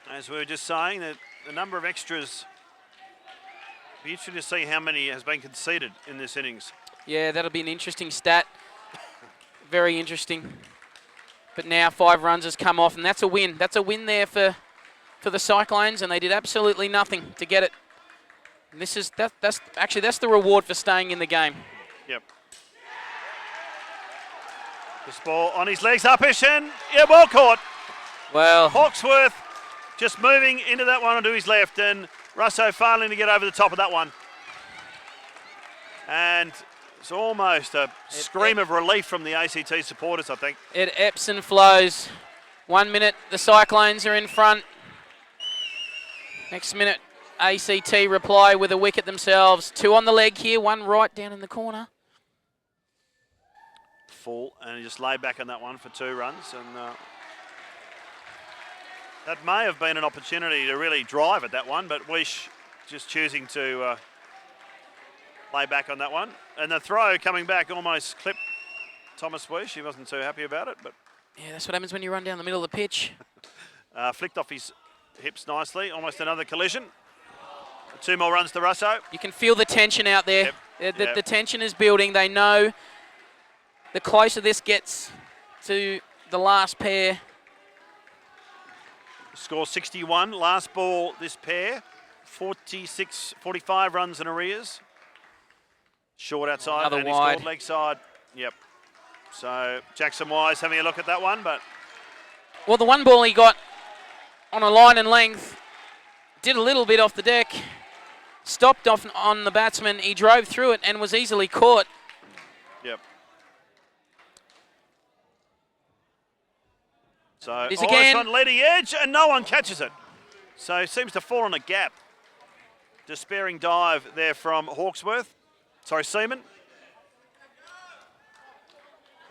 as we were just saying, the number of extras, be interesting to see how many has been conceded in this innings. Yeah, that'll be an interesting stat. Very interesting. But now 5 runs has come off, and that's a win. That's a win there for the Cyclones, and they did absolutely nothing to get it. And this is that's the reward for staying in the game. Yep. This ball on his legs, upish, and yeah, well caught. Well, Hawksworth just moving into that one onto his left, and Russo failing to get over the top of that one. And it's almost a scream of relief from the ACT supporters, I think. It ebbs and flows. 1 minute, the Cyclones are in front. Next minute, ACT reply with a wicket themselves. 2 on the leg here, 1 right down in the corner. Full, and he just laid back on that one for 2 runs. And That may have been an opportunity to really drive at that one, but Weish just choosing to lay back on that one. And the throw coming back almost clipped Thomas Weish. He wasn't too happy about it, but Yeah, that's what happens when you run down the middle of the pitch. flicked off his hips nicely. Almost another collision. 2 more runs to Russo. You can feel the tension out there. Yep. The tension is building. They know the closer this gets to the last pair. Score 61. Last ball this pair. 45 runs in arrears. Short outside. Another and he wide. scored leg side. Yep. So Jackson Wise having a look at that one, but Well, the one ball he got on a line and length did a little bit off the deck. Stopped off on the batsman. He drove through it and was easily caught. yep. So This this again. one leading edge, and no one catches it. So he seems to fall on a gap. Despairing dive there from Hawksworth. Sorry, Seaman.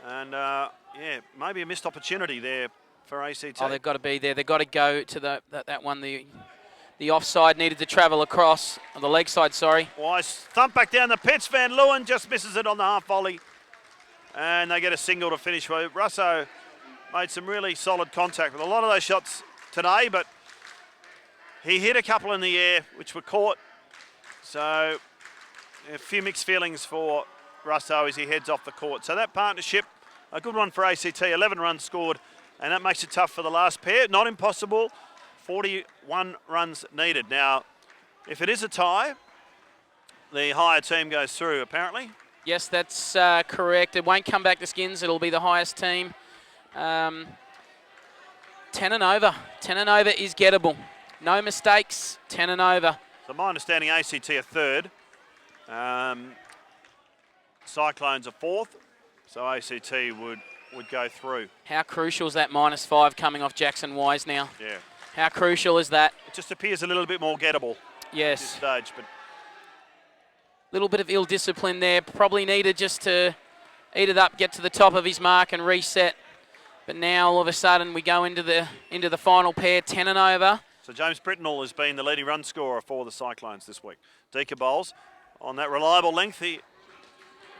And yeah, maybe a missed opportunity there for ACT. Oh, they've got to be there. They've got to go to that one. The offside needed to travel across, or the leg side, sorry. Wise thump back down the pitch. Van Leeuwen just misses it on the half volley. And they get a single to finish with. Russo made some really solid contact with a lot of those shots today, but he hit a couple in the air which were caught. So a few mixed feelings for Russo as he heads off the court. So that partnership, a good one for ACT, 11 runs scored, and that makes it tough for the last pair. Not impossible, 41 runs needed. Now, if it is a tie, the higher team goes through, apparently. Yes, that's correct. It won't come back to skins. It'll be the highest team. 10 and over. 10 and over is gettable. No mistakes, 10 and over. So my understanding, ACT are third. Cyclones are fourth. So ACT would go through. How crucial is that -5 coming off Jackson Wise now? Yeah. How crucial is that? It just appears a little bit more gettable at this Yes. stage. But Little bit of ill discipline there. Probably needed just to eat it up, get to the top of his mark and reset. But now all of a sudden we go into the final pair, 10 and over. so James Brittenell has been the leading run scorer for the Cyclones this week. Deaker bowls on that reliable length. He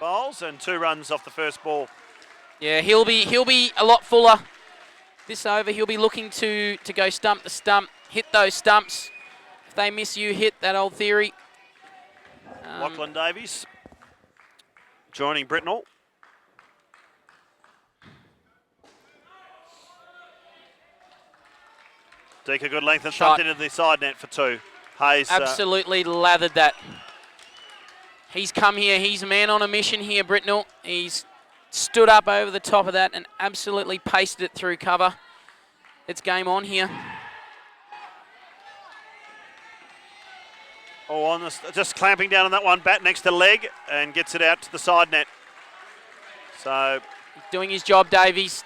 bowls and 2 runs off the first ball. Yeah, he'll be a lot fuller this over. He'll be looking to go stump to stump, hit those stumps. If they miss you, hit that old theory. Lachlan Davies joining Brittenell. Deaker good length and Shot. thumped into the side net for 2. Hayes. Absolutely lathered that. He's come here. He's a man on a mission here, Brittenell. He's stood up over the top of that and absolutely pasted it through cover. It's game on here. Oh, just clamping down on that one, bat next to leg, and gets it out to the side net. So Doing his job, Davies.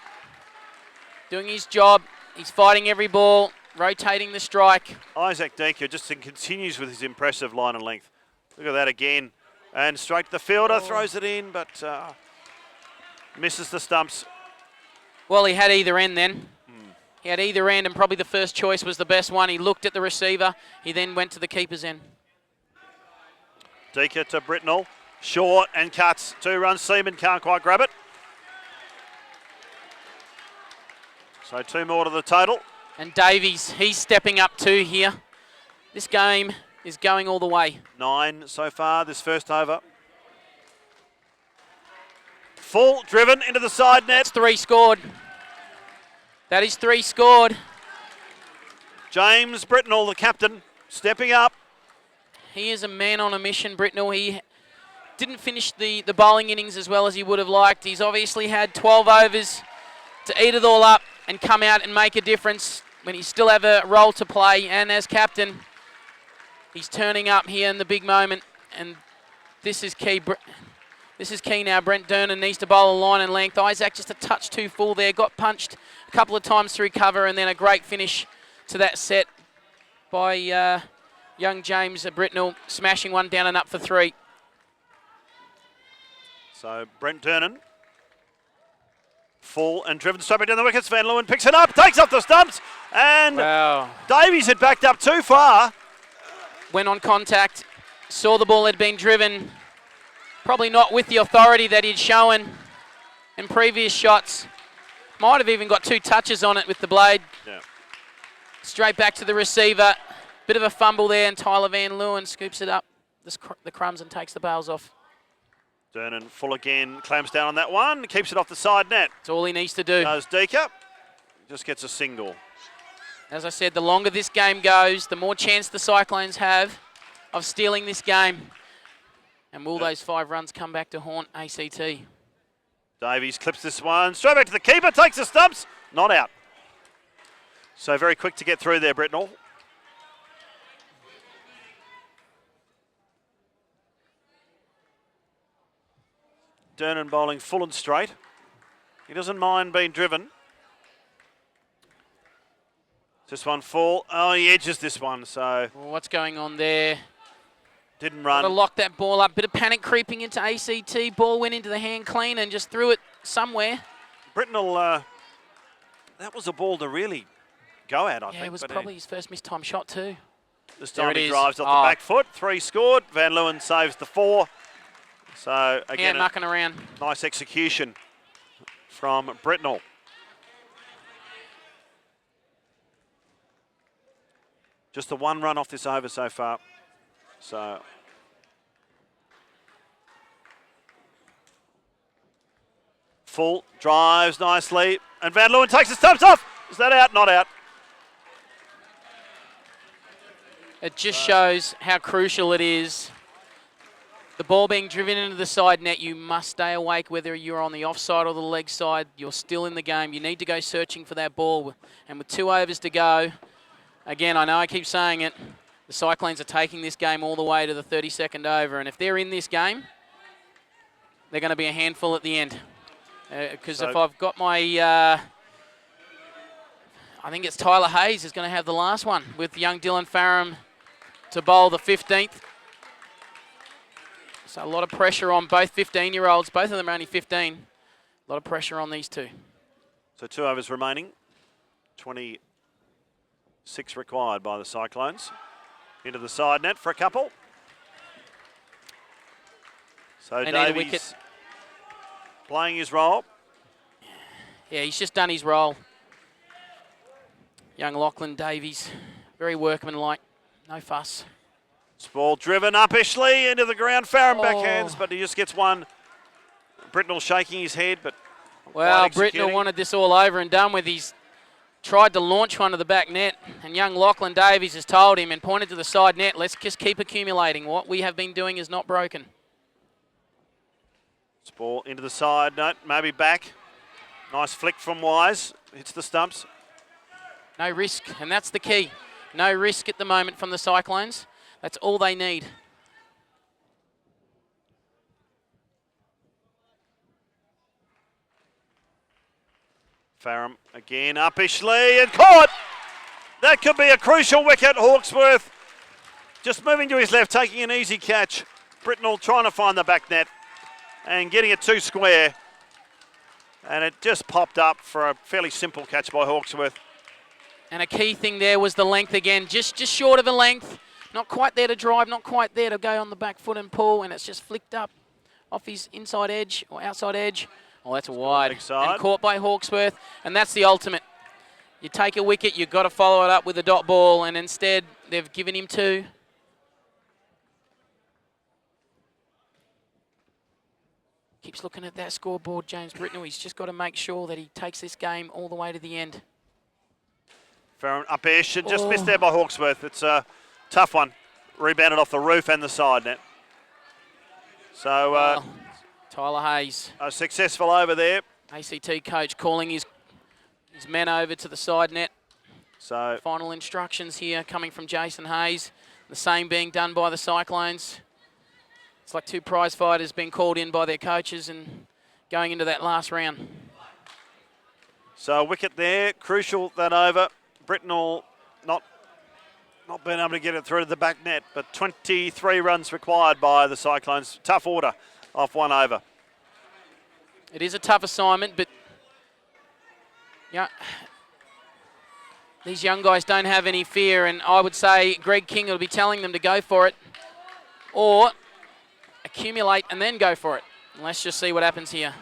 Doing his job. He's fighting every ball, rotating the strike. Isaac Deaker just continues with his impressive line and length. Look at that again. And straight to the fielder, throws it in, but misses the stumps. Well, he had either end then. He had either end, and probably the first choice was the best one. He looked at the receiver. He then went to the keeper's end. Deaker to Brittenell. Short and cuts. 2 runs. Seaman can't quite grab it. So 2 more to the total. And Davies, he's stepping up too here. This game is going all the way. 9 so far this first over. Full driven into the side net. That's 3 scored. That is 3 scored. James Brittenell, the captain, stepping up. He is a man on a mission, Brittenell. He didn't finish the bowling innings as well as he would have liked. He's obviously had 12 overs to eat it all up and come out and make a difference when he still have a role to play. And as captain, he's turning up here in the big moment. And this is key. This is key now. Brent Durnan needs to bowl a line and length. Isaac just a touch too full there. Got punched a couple of times through cover, and then a great finish to that set by young James Brittenell, smashing one down and up for 3. So Brent Durnan Full and driven straight back down the wickets. Van Leeuwen picks it up, takes off the stumps, and Wow. Davies had backed up too far. Went on contact, saw the ball had been driven, probably not with the authority that he'd shown in previous shots. Might have even got 2 touches on it with the blade. Yeah. Straight back to the receiver. Bit of a fumble there, and Tyler Van Leeuwen scoops it up the crumbs and takes the bails off. Dernan full again, clamps down on that one, keeps it off the side net. That's all he needs to do. Goes Deeker, just gets a single. As I said, the longer this game goes, the more chance the Cyclones have of stealing this game. And will those 5 runs come back to haunt ACT? Davies clips this one, straight back to the keeper, takes the stumps, not out. So very quick to get through there, Britnell. Dernan bowling full and straight. He doesn't mind being driven. This one full. Oh, he edges this one, so Well, what's going on there? didn't Got to run. lock that ball up. Bit of panic creeping into ACT. Ball went into the hand clean and just threw it somewhere. Britnell, that was a ball to really go at, I Yeah, think. it was but probably his first missed time shot too. this There time it he is. drives off Oh. the back foot. 3 scored. Van Leeuwen saves the 4. So Yeah, again, a mucking around. nice execution from Britnell. Just the 1 run off this over so far. So full, drives nicely, and Van Leeuwen takes the stumps off. Is that out? Not out. It just shows how crucial it is. The ball being driven into the side net, you must stay awake whether you're on the offside or the leg side. You're still in the game. You need to go searching for that ball. And with 2 overs to go, again, I know I keep saying it, the Cyclones are taking this game all the way to the 32nd over. And if they're in this game, they're going to be a handful at the end. Because if I've got my, I think it's Tyler Hayes is going to have the last one with young Dylan Farram to bowl the 15th. So a lot of pressure on both 15-year-olds. Both of them are only 15. A lot of pressure on these 2. So 2 overs remaining. 26 required by the Cyclones. Into the side net for a couple. So They need a Davies wicket. playing his role. Yeah, he's just done his role. Young Lachlan Davies, very workmanlike, no fuss. This ball driven uppishly into the ground. Farron backhands, Oh. but he just gets one. Britnell shaking his head, but Well, quite executing. Britnell wanted this all over and done with. He's tried to launch one to the back net, and young Lachlan Davies has told him and pointed to the side net, let's just keep accumulating. What we have been doing is not broken. This ball into the side, no, maybe back. Nice flick from Wise, hits the stumps. No risk, and that's the key. No risk at the moment from the Cyclones. That's all they need. Farram again uppishly and caught. That could be a crucial wicket. Hawksworth just moving to his left, taking an easy catch. Britnell trying to find the back net and getting it 2 square. And it just popped up for a fairly simple catch by Hawksworth. And a key thing there was the length again, just short of a length. Not quite there to drive, not quite there to go on the back foot and pull, and it's just flicked up off his inside edge or outside edge. Oh, that's wide. Leg side. And caught by Hawksworth, and that's the ultimate. You take a wicket, you've got to follow it up with a dot ball, and instead they've given him 2. Keeps looking at that scoreboard, James Britnell. He's just got to make sure that he takes this game all the way to the end. Farron up-ish and just missed there by Hawksworth. It's a tough one. Rebounded off the roof and the side net. So Tyler Hayes, a successful over there. ACT coach, calling his men over to the side net. So Final instructions here coming from Jason Hayes. The same being done by the Cyclones. It's like 2 prize fighters being called in by their coaches and going into that last round. a wicket there, crucial that over. Britnell not being able to get it through to the back net, but 23 runs required by the Cyclones. Tough order off 1 over. It is a tough assignment, but Yeah. These young guys don't have any fear, and I would say Greg King will be telling them to go for it or accumulate and then go for it. Let's just see what happens here.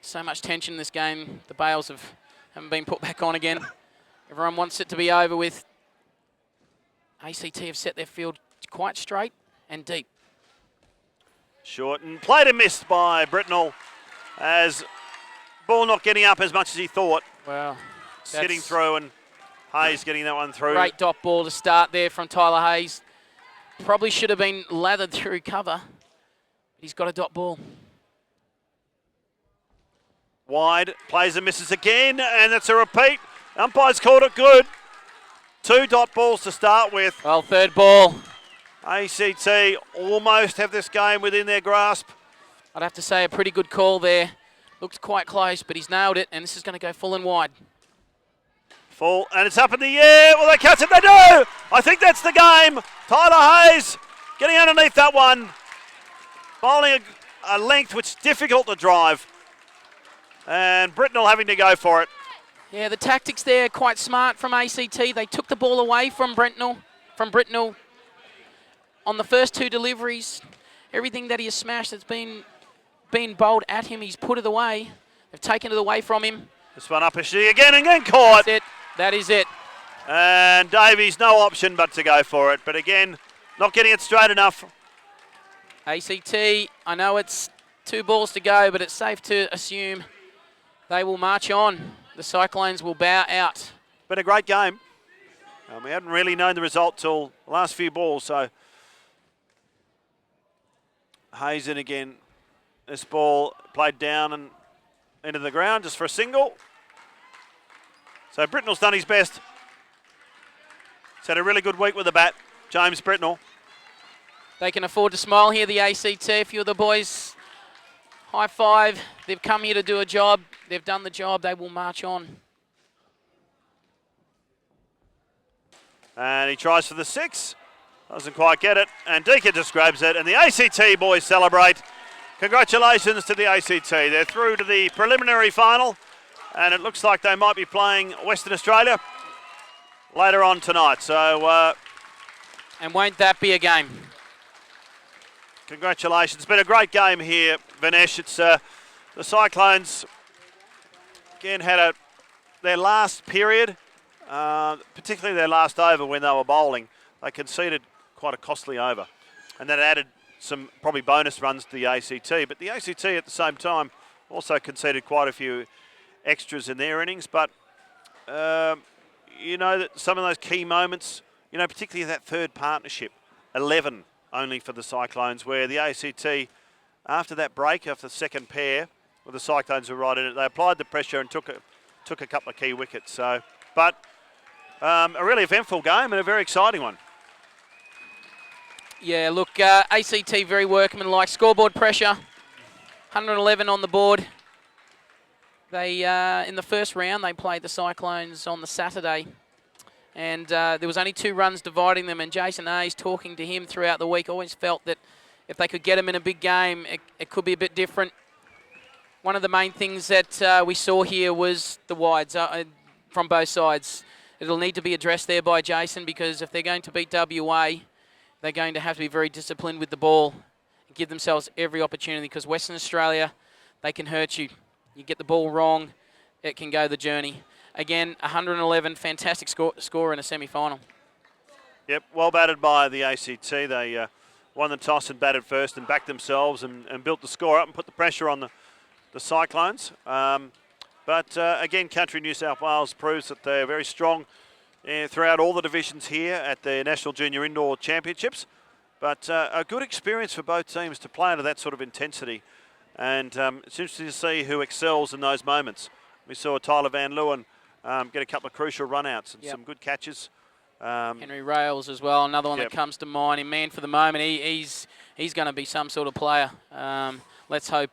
So much tension in this game. The bails haven't been put back on again. Everyone wants it to be over with. ACT have set their field quite straight and deep. Short and played and missed by Britnell, as ball not getting up as much as he thought. Wow. Skidding through, and Hayes getting that one through. Great dot ball to start there from Tyler Hayes. Probably should have been lathered through cover. He's got a dot ball. Wide, plays and misses again, and it's a repeat. Umpire's called it good. 2 dot balls to start with. Well, third ball. ACT almost have this game within their grasp. I'd have to say a pretty good call there. Looked quite close, but he's nailed it, and this is going to go full and wide. Full, and it's up in the air. Will they catch it? They do! I think that's the game. Tyler Hayes getting underneath that one. Bowling a length which is difficult to drive. And Britnell having to go for it. Yeah, the tactics there quite smart from ACT. They took the ball away from Britnell on the first 2 deliveries. Everything that he has smashed that's been bowled at him, he's put it away. They've taken it away from him. This one up again and again caught. That's it. That is it. And Davies, no option but to go for it. But again, not getting it straight enough. ACT, I know it's 2 balls to go, but it's safe to assume they will march on. The Cyclones will bow out. Been a great game. We hadn't really known the result till the last few balls, so Hayes in again. This ball played down and into the ground just for a single. So Britnell's done his best. He's had a really good week with the bat, James Britnell. They can afford to smile here, the ACT. A few of the boys, high five. They've come here to do a job. They've done the job. They will march on. And he tries for the 6. Doesn't quite get it. And Deacon just grabs it. And the ACT boys celebrate. Congratulations to the ACT. They're through to the preliminary final. And it looks like they might be playing Western Australia later on tonight. So, and won't that be a game? Congratulations. It's been a great game here, Vinesh. It's the Cyclones again had their last period, particularly their last over when they were bowling. They conceded quite a costly over, and that added some probably bonus runs to the ACT. But the ACT at the same time also conceded quite a few extras in their innings. But you know that some of those key moments, you know, particularly that third partnership, 11 only for the Cyclones, where the ACT, after that break, after the second pair, where the Cyclones were right in it, they applied the pressure and took a couple of key wickets. So, but a really eventful game and a very exciting one. Yeah, look, ACT very workmanlike. Scoreboard pressure, 111 on the board. They in the first round they played the Cyclones on the Saturday, and there was only 2 runs dividing them. And Jason Hayes, talking to him throughout the week, always felt that if they could get him in a big game, it could be a bit different. One of the main things that we saw here was the wides from both sides. It'll need to be addressed there by Jason, because if they're going to beat WA, they're going to have to be very disciplined with the ball and give themselves every opportunity, because Western Australia, they can hurt you. You get the ball wrong, it can go the journey. Again, 111, fantastic score in a semi-final. Yep, well batted by the ACT. They won the toss and batted first and backed themselves and built the score up and put the pressure on the Cyclones. But again, Country New South Wales proves that they're very strong throughout all the divisions here at the National Junior Indoor Championships. But a good experience for both teams to play under that sort of intensity. And it's interesting to see who excels in those moments. We saw Tyler Van Leeuwen get a couple of crucial run-outs and some good catches. Henry Rails as well, another one that comes to mind. And man, for the moment, he's going to be some sort of player. Let's hope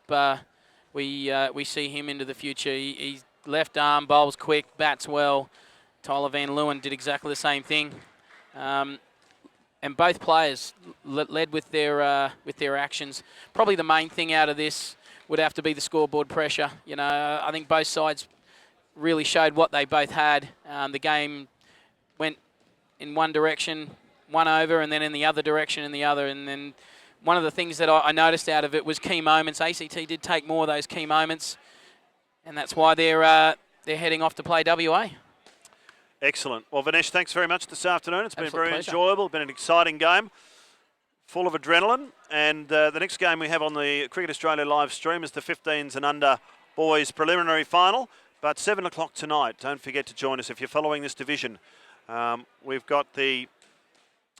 we see him into the future. He's left arm, bowls quick, bats well. Tyler Van Leeuwen did exactly the same thing. And both players led with their actions. Probably the main thing out of this would have to be the scoreboard pressure. You know, I think both sides really showed what they both had. The game went in one direction, one over, and then in the other direction in the other. And then one of the things that I noticed out of it was key moments. ACT did take more of those key moments, and that's why they're heading off to play WA. Excellent. Well, Vinesh, thanks very much this afternoon. It's been Absolute very pleasure. enjoyable. Been an exciting game, full of adrenaline. And the next game we have on the Cricket Australia live stream is the 15s and under boys preliminary final. But 7 o'clock tonight. Don't forget to join us if you're following this division. We've got the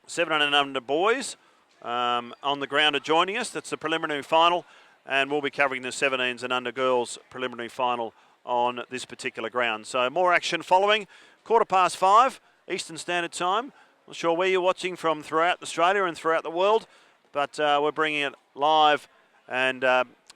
7 and under boys on the ground are joining us. That's the preliminary final. And we'll be covering the 17s and under girls preliminary final on this particular ground. So more action following. 5:15 Eastern Standard Time. Not sure where you're watching from throughout Australia and throughout the world, but we're bringing it live and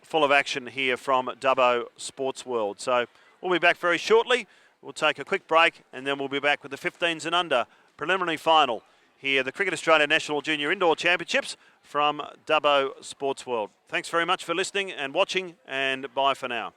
full of action here from Dubbo Sports World. So we'll be back very shortly. We'll take a quick break and then we'll be back with the 15s and under preliminary final here, the Cricket Australia National Junior Indoor Championships from Dubbo Sports World. Thanks very much for listening and watching, and bye for now.